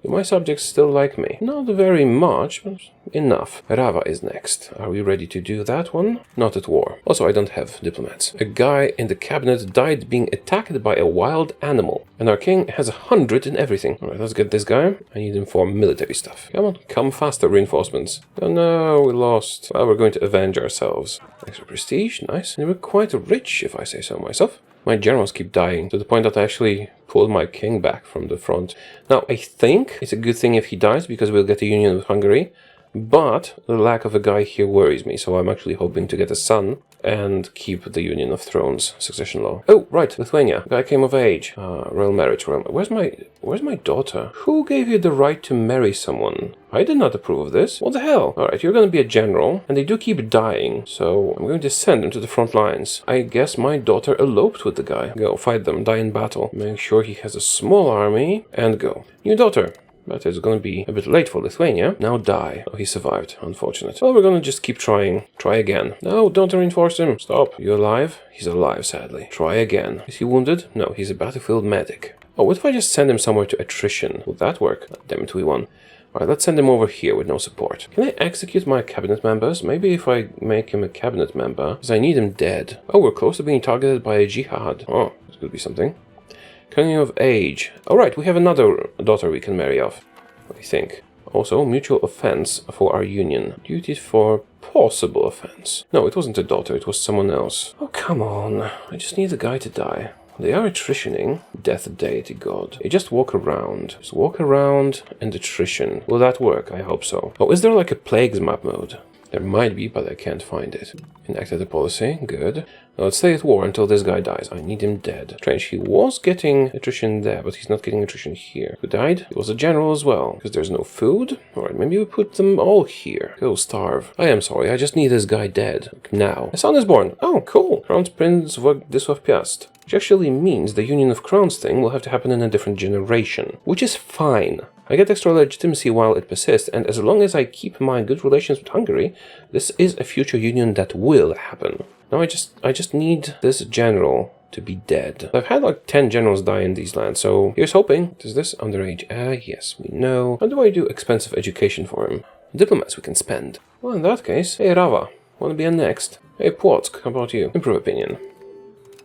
Do my subjects still like me? Not very much, but enough. Rava is next. Are we ready to do that one? Not at war. Also, I don't have diplomats. A guy in the cabinet died being attacked by a wild animal. And our king has 100 in everything. Alright, let's get this guy. I need him for military stuff. Come on, come faster, reinforcements. Oh no, we lost. Well, we're going to avenge ourselves. Extra prestige, nice. And we're quite rich, if I say so myself. My generals keep dying, to the point that I actually pulled my king back from the front. Now, I think it's a good thing if he dies, because we'll get a union with Hungary. But the lack of a guy here worries me, so I'm actually hoping to get a son and keep the Union of Thrones succession law. Oh, right, Lithuania. Guy came of age. Royal marriage. Where's my daughter? Who gave you the right to marry someone? I did not approve of this. What the hell? Alright, you're gonna be a general, and they do keep dying, so I'm going to send them to the front lines. I guess my daughter eloped with the guy. Go, fight them, die in battle. Make sure he has a small army, and go. New daughter. But it's gonna be a bit late for Lithuania. Now die. Oh, he survived. Unfortunate. Well, we're gonna just keep trying. Try again. No, don't reinforce him. Stop. You alive? He's alive, sadly. Try again. Is he wounded? No, he's a battlefield medic. Oh, what if I just send him somewhere to attrition? Would that work? Oh, damn it, we won. Alright, let's send him over here with no support. Can I execute my cabinet members? Maybe if I make him a cabinet member, because I need him dead. Oh, we're close to being targeted by a jihad. Oh, this could be something. Coming of age. Alright, we have another daughter we can marry off, I think. Also, mutual offense for our union. Duty for possible offense. No, it wasn't a daughter, it was someone else. Oh, come on. I just need the guy to die. They are attritioning. Death deity god. They just walk around. Just walk around and attrition. Will that work? I hope so. Oh, is there like a plagues map mode? There might be, but I can't find it. Enacted a policy. Good. Now let's stay at war until this guy dies. I need him dead. Strange, he was getting attrition there, but he's not getting attrition here. Who died? He was a general as well. Because there's no food? Alright, maybe we put them all here. Go starve. I am sorry, I just need this guy dead. Now. A son is born. Oh, cool. Crown Prince Władysław Piast. Which actually means the Union of Crowns thing will have to happen in a different generation. Which is fine. I get extra legitimacy while it persists, and as long as I keep my good relations with Hungary, this is a future union that will happen. Now I just need this general to be dead. I've had like 10 generals die in these lands, so here's hoping. Is this underage? Yes, we know. How do I do expensive education for him? Diplomats we can spend. Well, in that case, hey Rava, wanna be next? Hey Płock, how about you? Improve opinion.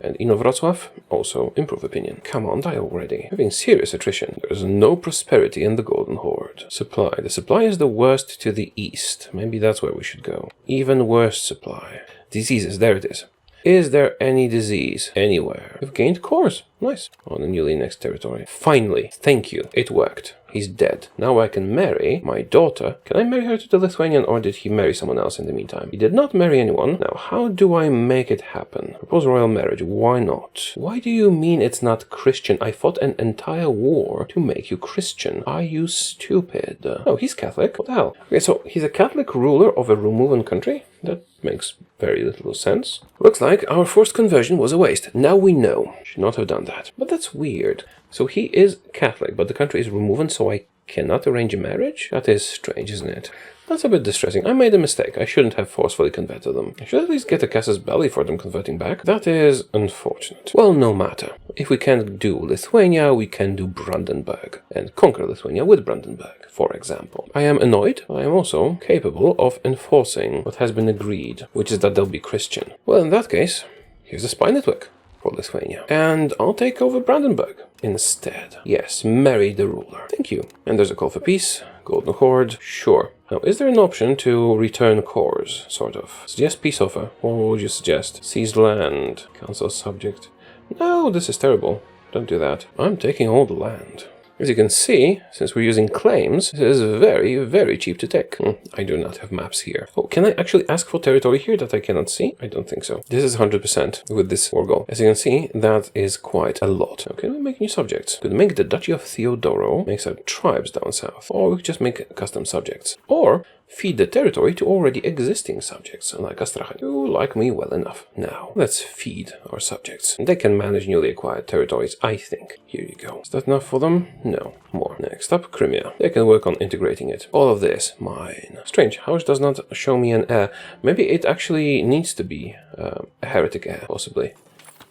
And Inowrocław, also improve opinion. Come on, die already. Having serious attrition. There is no prosperity in the Golden Horde. Supply. The supply is the worst to the east. Maybe that's where we should go. Even worse supply. Diseases, there it is. Is there any disease anywhere? We've gained cores. Nice. On the newly annexed territory. Finally, thank you. It worked. he's dead. Now I can marry my daughter. Can I marry her to the Lithuanian, or did he marry someone else in the meantime? He did not marry anyone. Now, how do I make it happen? Propose royal marriage. Why not? Why do you mean it's not Christian? I fought an entire war to make you Christian. Are you stupid? Oh, he's Catholic. What the hell? Okay, so he's a Catholic ruler of a Romuvan country? That makes very little sense. Looks like our forced conversion was a waste. Now we know. Should not have done that. But that's weird. So he is Catholic, but the country is Romuvan, so I cannot arrange a marriage? That is strange, isn't it? That's a bit distressing. I made a mistake. I shouldn't have forcefully converted them. I should at least get a casus belli for them converting back. That is unfortunate. Well, no matter. If we can't do Lithuania, we can do Brandenburg. And conquer Lithuania with Brandenburg, for example. I am annoyed. I am also capable of enforcing what has been agreed, which is that they'll be Christian. Well, in that case, here's a spy network for Lithuania. And I'll take over Brandenburg instead. Yes, marry the ruler. Thank you. And there's a call for peace. Golden Horde. Sure. Now, is there an option to return cores, sort of? Suggest peace offer. What would you suggest? Seized land. Council subject. No, this is terrible. Don't do that. I'm taking all the land. As you can see, since we're using claims, it is very, very cheap to take. I do not have maps here. Oh, can I actually ask for territory here that I cannot see? I don't think so. This is 100% with this war goal. As you can see, that is quite a lot. Okay, we make new subjects. Could make the Duchy of Taureor, make some tribes down south, or we could just make custom subjects. Or feed the territory to already existing subjects, like Astrahan, who like me well enough. Now, let's feed our subjects. They can manage newly acquired territories, I think. Here you go. Is that enough for them? No. More. Next up, Crimea. They can work on integrating it. All of this, mine. Strange, Haush does not show me an heir. Maybe it actually needs to be a heretic heir, possibly.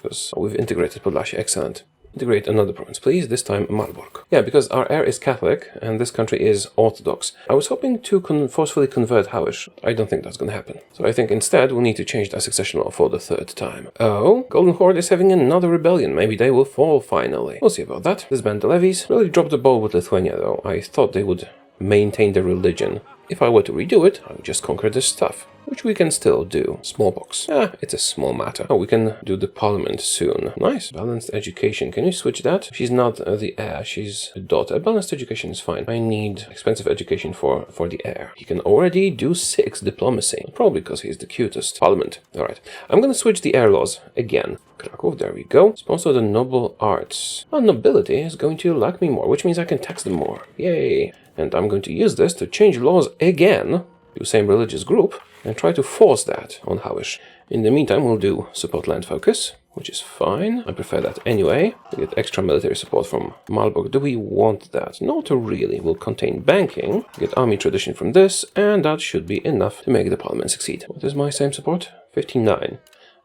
Because we've integrated Podlasia. Excellent. Integrate another province, please, this time Marburg. Yeah, because our heir is Catholic, and this country is Orthodox. I was hoping to forcefully convert Haush. I don't think that's going to happen. So I think instead we'll need to change the succession law for the third time. Oh, Golden Horde is having another rebellion. Maybe they will fall finally. We'll see about that. Disband the levies. Really dropped the ball with Lithuania, though. I thought they would maintain their religion. If I were to redo it, I would just conquer this stuff. Which we can still do. Smallpox. It's a small matter. Oh, we can do the parliament soon. Nice. Balanced education. Can you switch that? She's not the heir, she's a daughter. Balanced education is fine. I need expensive education for the heir. He can already do 6 diplomacy. Probably because he's the cutest. Parliament. Alright. I'm gonna switch the heir laws again. Krakow, there we go. Sponsor the noble arts. Well, nobility is going to like me more, which means I can tax them more. Yay. And I'm going to use this to change laws again. Do same religious group. And try to force that on Haush. In the meantime, we'll do support land focus, which is fine. I prefer that anyway. We get extra military support from Marburg. Do we want that? Not really. We'll contain banking, get army tradition from this, and that should be enough to make the parliament succeed. What is my same support? 59.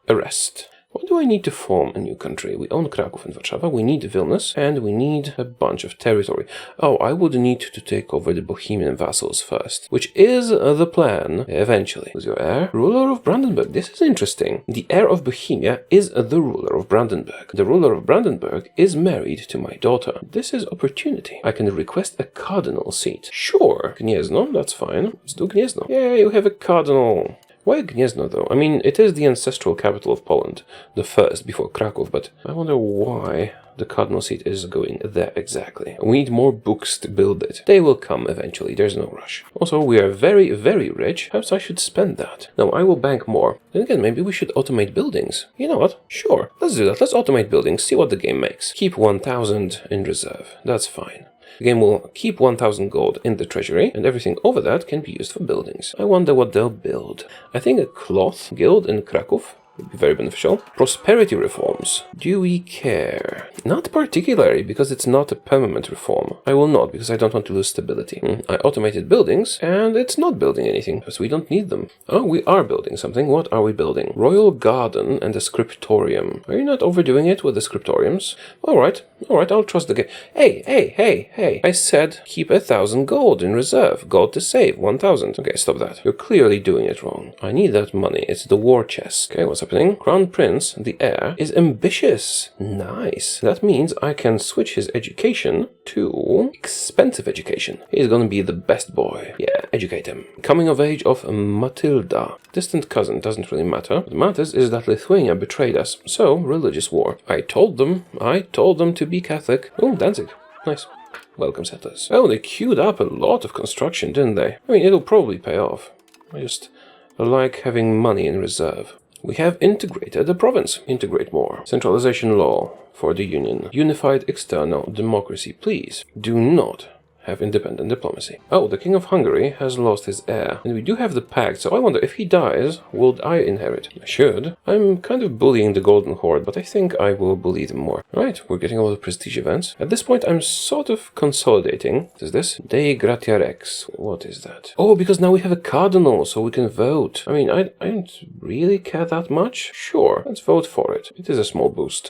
Arrest. What do I need to form a new country? We own Kraków and Warszawa, we need Vilnius, and we need a bunch of territory. Oh, I would need to take over the Bohemian vassals first, which is the plan, eventually. Who's your heir? Ruler of Brandenburg. This is interesting. The heir of Bohemia is the ruler of Brandenburg. The ruler of Brandenburg is married to my daughter. This is opportunity. I can request a cardinal seat. Sure. Gniezno, that's fine. Let's do Gniezno. Yeah, you have a cardinal. Why Gniezno, though? I mean, it is the ancestral capital of Poland, the first before Kraków, but I wonder why the cardinal seat is going there exactly. We need more books to build it. They will come eventually, there's no rush. Also, we are very, very rich. Perhaps I should spend that. No, I will bank more. Then again, maybe we should automate buildings. You know what? Sure, let's do that. Let's automate buildings, see what the game makes. Keep 1,000 in reserve. That's fine. The game will keep 1,000 gold in the treasury, and everything over that can be used for buildings. I wonder what they'll build. I think a cloth guild in Kraków would be very beneficial. Prosperity reforms. Do we care? Not particularly, because it's not a permanent reform. I will not, because I don't want to lose stability. I automated buildings, and it's not building anything, because we don't need them. Oh, we are building something. What are we building? Royal garden and a scriptorium. Are you not overdoing it with the scriptoriums? Alright, I'll trust the game. Hey. I said keep 1,000 gold in reserve. Gold to save, 1,000. Okay, stop that. You're clearly doing it wrong. I need that money. It's the war chest. Okay, what's happening? Crown Prince, the heir, is ambitious. Nice. That means I can switch his education to expensive education. He's gonna be the best boy. Yeah, educate him. Coming of age of Matilda. Distant cousin, doesn't really matter. What matters is that Lithuania betrayed us. So, religious war. I told them to be Catholic. Oh, Danzig. Nice. Welcome settlers. Oh, they queued up a lot of construction, didn't they? I mean, it'll probably pay off. I just like having money in reserve. We have integrated the province. Integrate more. Centralization law for the union. Unified external democracy. Please do not have independent diplomacy. Oh, the King of Hungary has lost his heir. And we do have the pact, so I wonder if he dies, will I inherit? I should. I'm kind of bullying the Golden Horde, but I think I will bully them more. Right, we're getting a lot of prestige events. At this point, I'm sort of consolidating. What is this? Dei Gratia Rex. What is that? Oh, because now we have a cardinal, so we can vote. I mean, I don't really care that much. Sure, let's vote for it. It is a small boost.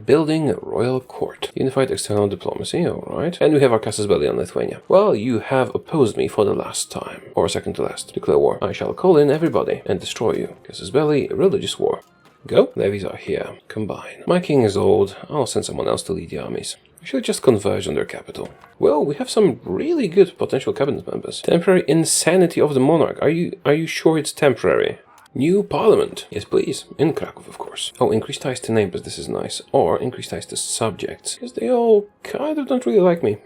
Building a royal court. Unified external diplomacy, alright. And we have our Casus Belli on Lithuania. Well, you have opposed me for the last time, or second to last. Declare war. I shall call in everybody and destroy you. Casus Belli, religious war. Go. Levies are here. Combine. My king is old. I'll send someone else to lead the armies. We should just converge on their capital. Well, we have some really good potential cabinet members. Temporary insanity of the monarch. Are you sure it's temporary? New parliament. Yes, please. In Krakow, of course. Oh, increase ties to neighbors. This is nice. Or increase ties to subjects. Because they all kind of don't really like me.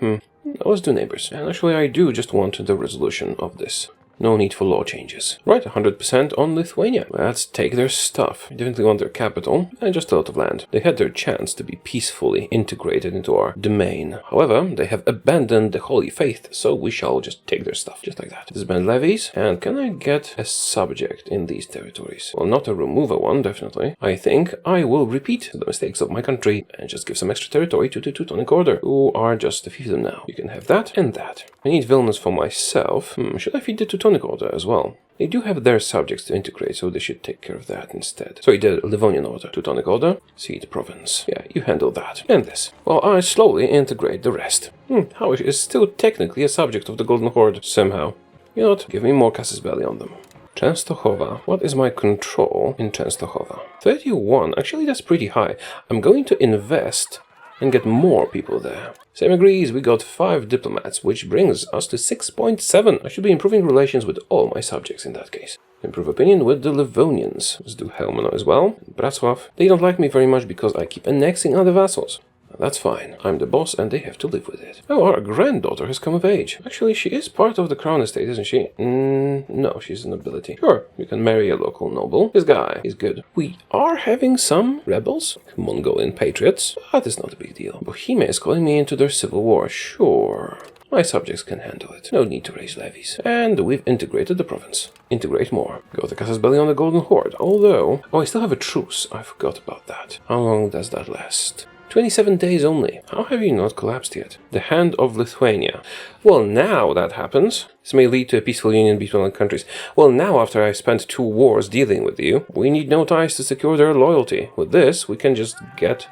Let's do neighbors. And actually, I do just want the resolution of this. No need for law changes. Right, 100% on Lithuania. Let's take their stuff. We definitely want their capital and just a lot of land. They had their chance to be peacefully integrated into our domain. However, they have abandoned the holy faith, so we shall just take their stuff, just like that. Disband levies. And can I get a subject in these territories? Well, not a remover one, definitely. I think I will repeat the mistakes of my country and just give some extra territory to the Teutonic Order, who are just a few of them now. You can have that and that. I need Vilnius for myself. Should I feed the Teutonic Order as well? They do have their subjects to integrate, so they should take care of that instead. Sorry, the Livonian Order. Teutonic Order. Seed province. Yeah, you handle that. And this. Well, I slowly integrate the rest. Hauish is still technically a subject of the Golden Horde, somehow. You know what? Give me more Casus Belli on them. Częstochowa. What is my control in Częstochowa? 31. Actually, that's pretty high. I'm going to invest and get more people there. Same agrees, we got 5 diplomats, which brings us to 6.7. I should be improving relations with all my subjects in that case. Improve opinion with the Livonians. Let's do Helmano as well. Bracław. They don't like me very much because I keep annexing other vassals. That's fine. I'm the boss and they have to live with it. Oh, our granddaughter has come of age. Actually, she is part of the crown estate, isn't she? No, she's a nobility. Sure, you can marry a local noble. This guy is good. We are having some rebels, Mongolian patriots, but it's not a big deal. Bohemia is calling me into their civil war. Sure. My subjects can handle it. No need to raise levies. And we've integrated the province. Integrate more. Go to Casus Belli on the Golden Horde. Although... Oh, I still have a truce. I forgot about that. How long does that last? 27 days only. How have you not collapsed yet? The Hand of Lithuania. Well, now that happens. This may lead to a peaceful union between the countries. Well, now after I spent 2 wars dealing with you, we need no ties to secure their loyalty. With this, we can just get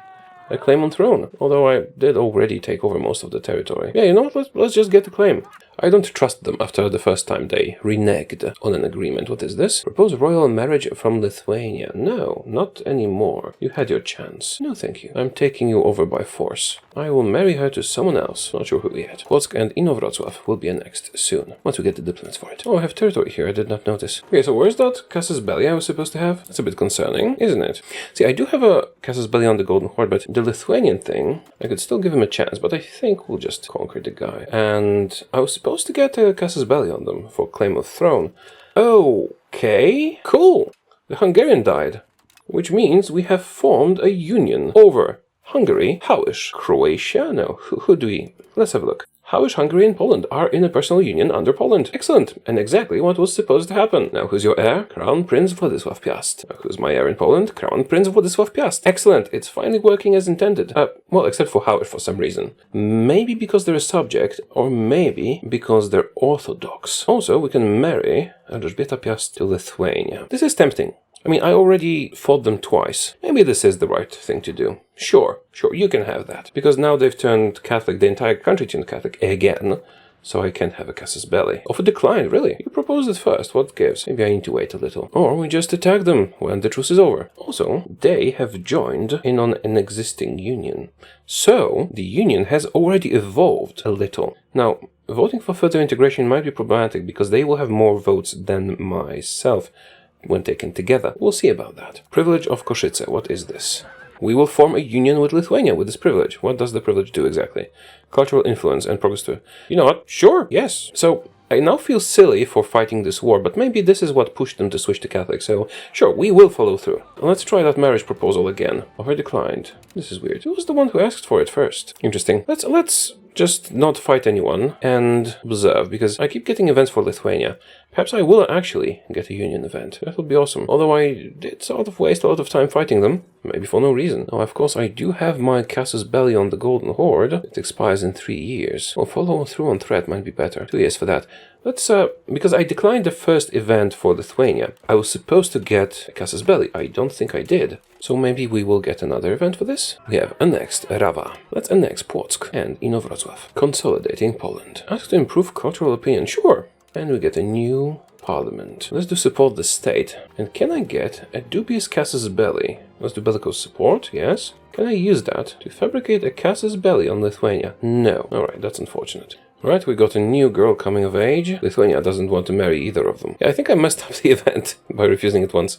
a claim on throne. Although I did already take over most of the territory. Yeah, you know what? Let's just get the claim. I don't trust them after the first time they reneged on an agreement. What is this? Propose royal marriage from Lithuania. No, not anymore. You had your chance. No, thank you. I'm taking you over by force. I will marry her to someone else. Not sure who yet. Płock and Inowrocław will be annexed soon, once we get the diplomats for it. Oh, I have territory here. I did not notice. Okay, so where's that Casus Belli I was supposed to have? That's a bit concerning, isn't it? See, I do have a Casus Belli on the Golden Horde, but the Lithuanian thing, I could still give him a chance, but I think we'll just conquer the guy. And I was supposed to get a Casus Belli on them for claim of throne. Okay, cool. The Hungarian died, which means we have formed a union over Hungary, Hauish, Croatia. No, who do we? Let's have a look. Hauish, Hungary, and Poland are in a personal union under Poland. Excellent, and exactly what was supposed to happen. Now, who's your heir? Crown Prince Władysław Piast. Who's my heir in Poland? Crown Prince Władysław Piast. Excellent, it's finally working as intended. Well, except for Hauish for some reason. Maybe because they're a subject, or maybe because they're Orthodox. Also, we can marry Elżbieta Piast to Lithuania. This is tempting. I mean, I already fought them twice. Maybe this is the right thing to do. Sure, you can have that. Because now they've turned Catholic, the entire country turned Catholic again. So I can't have a Casus Belli. Offer declined, really? You proposed it first, what gives? Maybe I need to wait a little. Or we just attack them when the truce is over. Also, they have joined in on an existing union. So, the union has already evolved a little. Now, voting for further integration might be problematic because they will have more votes than myself when taken together. We'll see about that. Privilege of Košice, what is this? We will form a union with Lithuania with this privilege. What does the privilege do exactly? Cultural influence and progress to... You know what? Sure, yes. So I now feel silly for fighting this war, but maybe this is what pushed them to switch to Catholic. So sure, we will follow through. Let's try that marriage proposal again. Offer declined. This is weird. Who was the one who asked for it first? Interesting. Let's just not fight anyone and observe, because I keep getting events for Lithuania. Perhaps I will actually get a union event. That would be awesome. Although I did sort of waste a lot of time fighting them, maybe for no reason. Now, of course, I do have my casus belli on the Golden Horde. It expires in 3 years. Well, follow through on threat might be better. 2 years for that. Let's, because I declined the first event for Lithuania. I was supposed to get a casus belli. I don't think I did. So maybe we will get another event for this. We have annexed Rawa. Let's annex Płock and Inowrocław. Consolidating Poland. Ask to improve cultural opinion. Sure. And we get a new parliament. Let's do support the state. And can I get a dubious casus belli? Let's do bellicose support, yes. Can I use that to fabricate a casus belli on Lithuania? No. Alright, that's unfortunate. Alright, we got a new girl coming of age. Lithuania doesn't want to marry either of them. Yeah, I think I messed up the event by refusing it once.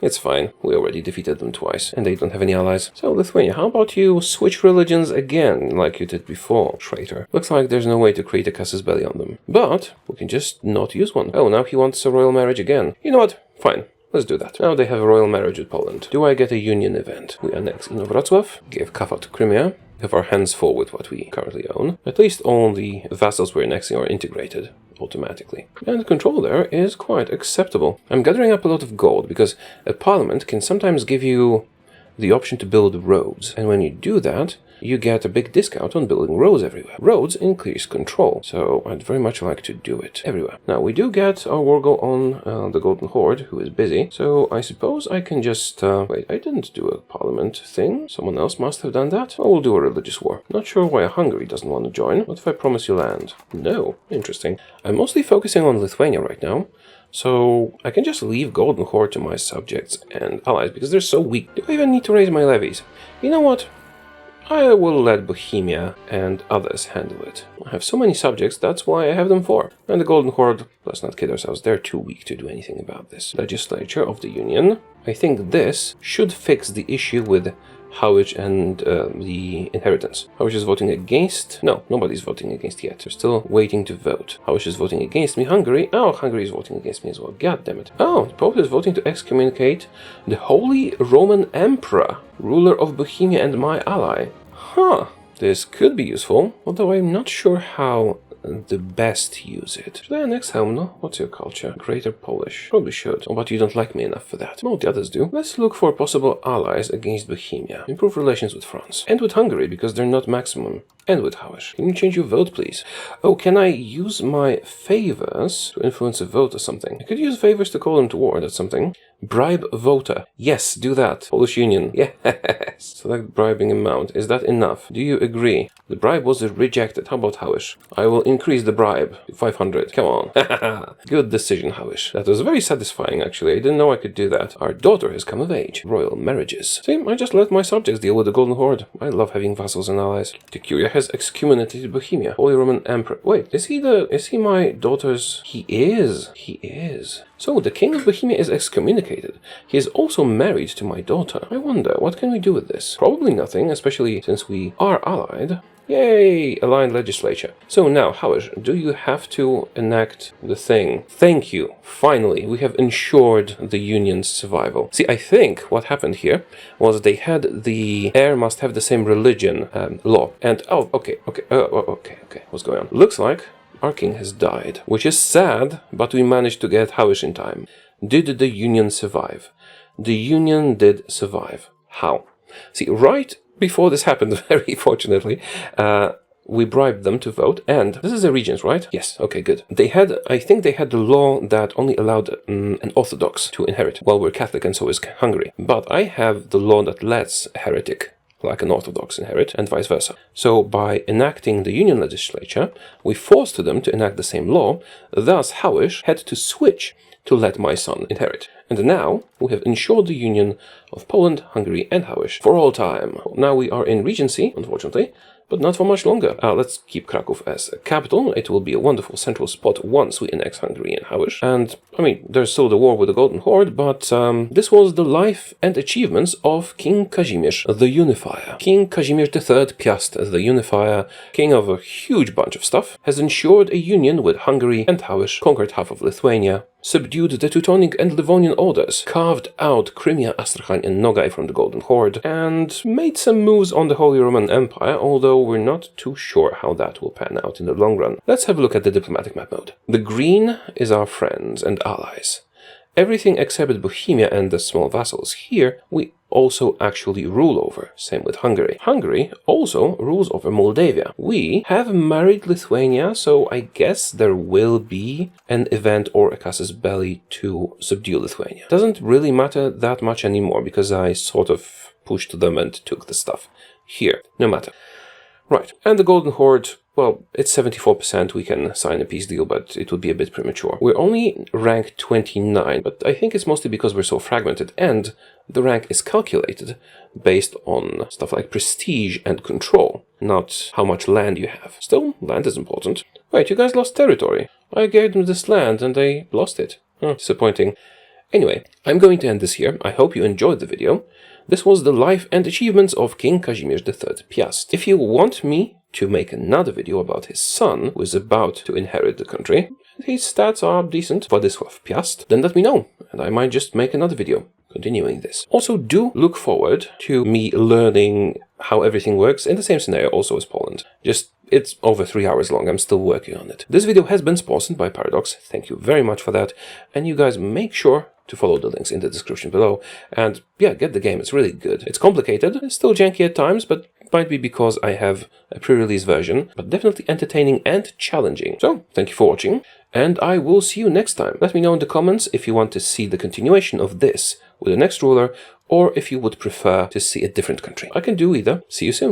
It's fine. We already defeated them twice, and they don't have any allies. So, Lithuania, how about you switch religions again, like you did before, traitor? Looks like there's no way to create a casus belli on them. But we can just not use one. Oh, now he wants a royal marriage again. You know what? Fine. Let's do that. Now they have a royal marriage with Poland. Do I get a union event? We annex Inowrocław, give Kafa to Crimea, have our hands full with what we currently own. At least all the vassals we're annexing are integrated automatically. And control there is quite acceptable. I'm gathering up a lot of gold because a parliament can sometimes give you the option to build roads. And when you do that, you get a big discount on building roads everywhere. Roads increase control, so I'd very much like to do it everywhere. Now, we do get our wargo on the Golden Horde, who is busy, so I suppose I can just... wait, I didn't do a parliament thing. Someone else must have done that. I will do a religious war. Not sure why Hungary doesn't want to join. What if I promise you land? No. Interesting. I'm mostly focusing on Lithuania right now. So I can just leave Golden Horde to my subjects and allies because they're so weak. Do I even need to raise my levies? You know what? I will let Bohemia and others handle it. I have so many subjects, that's why I have them for. And the Golden Horde, let's not kid ourselves, they're too weak to do anything about this. Legislature of the Union. I think this should fix the issue with Howich and the inheritance. Howich is voting against... No, nobody's voting against yet. They're still waiting to vote. Howich is voting against me. Hungary... Oh, Hungary is voting against me as well. God damn it. Oh, the Pope is voting to excommunicate the Holy Roman Emperor, ruler of Bohemia and my ally. Huh. This could be useful, although I'm not sure how the best use it. Should I annex Helmno? What's your culture? Greater Polish. Probably should. Oh, but you don't like me enough for that. No, the others do. Let's look for possible allies against Bohemia. Improve relations with France. And with Hungary, because they're not maximum. And with Howich. Can you change your vote, please? Oh, can I use my favors to influence a vote or something? I could use favors to call them to war, that's something. Bribe voter. Yes, do that. Polish Union. Yes. Select bribing amount. Is that enough? Do you agree? The bribe was rejected. How about Howich? I will increase the bribe to 500. Come on. Good decision, Howich. That was very satisfying, actually. I didn't know I could do that. Our daughter has come of age. Royal marriages. See, I just let my subjects deal with the Golden Horde. I love having vassals and allies. The Curia has excommunicated Bohemia. Holy Roman Emperor. Wait, is he my daughter's... He is. So, the King of Bohemia is excommunicated. He is also married to my daughter. I wonder, what can we do with this? Probably nothing, especially since we are allied. Yay! Aligned legislature. So now, Howich, do you have to enact the thing? Thank you. Finally, we have ensured the union's survival. See, I think what happened here was they had the heir must have the same religion law. And, oh, okay. What's going on? Looks like our king has died, which is sad, but we managed to get Howich in time. Did the union survive? The union did survive. How? See, right before this happened, very fortunately, we bribed them to vote, and this is the regions, right? Yes, okay, good. I think they had the law that only allowed an Orthodox to inherit, while we're Catholic and so is Hungary. But I have the law that lets a heretic, like an Orthodox, inherit, and vice versa. So by enacting the union legislature, we forced them to enact the same law, thus Howich had to switch to let my son inherit. And now we have ensured the union of Poland, Hungary and Howich for all time. Now we are in regency, unfortunately, but not for much longer. Let's keep Krakow as a capital. It will be a wonderful central spot once we annex Hungary and Hałas. And, I mean, there's still the war with the Golden Horde, but this was the life and achievements of King Kazimierz the Unifier. King Kazimierz III Piast the Unifier, king of a huge bunch of stuff, has ensured a union with Hungary and Hałas, conquered half of Lithuania, subdued the Teutonic and Livonian orders, carved out Crimea, Astrakhan and Nogay from the Golden Horde, and made some moves on the Holy Roman Empire, although we're not too sure how that will pan out in the long run. Let's have a look at the diplomatic map mode. The green is our friends and allies. Everything except Bohemia and the small vassals here, we also actually rule over. Same with Hungary. Hungary also rules over Moldavia. We have married Lithuania, so I guess there will be an event or a casus belli to subdue Lithuania. Doesn't really matter that much anymore, because I sort of pushed them and took the stuff here. No matter. Right, and the Golden Horde, well, it's 74%, we can sign a peace deal, but it would be a bit premature. We're only rank 29, but I think it's mostly because we're so fragmented, and the rank is calculated based on stuff like prestige and control, not how much land you have. Still, land is important. Wait, you guys lost territory. I gave them this land and they lost it. Disappointing. Anyway, I'm going to end this here. I hope you enjoyed the video. This was the life and achievements of King Kazimierz III Piast. If you want me to make another video about his son, who is about to inherit the country, his stats are decent, Władysław Piast, then let me know, and I might just make another video continuing this. Also, do look forward to me learning how everything works in the same scenario also as Poland. It's over 3 hours long, I'm still working on it. This video has been sponsored by Paradox, thank you very much for that, and you guys make sure to follow the links in the description below, and yeah, get the game, it's really good. It's complicated, it's still janky at times, but it might be because I have a pre-release version, but definitely entertaining and challenging. So, thank you for watching, and I will see you next time. Let me know in the comments if you want to see the continuation of this with the next ruler, or if you would prefer to see a different country. I can do either. See you soon.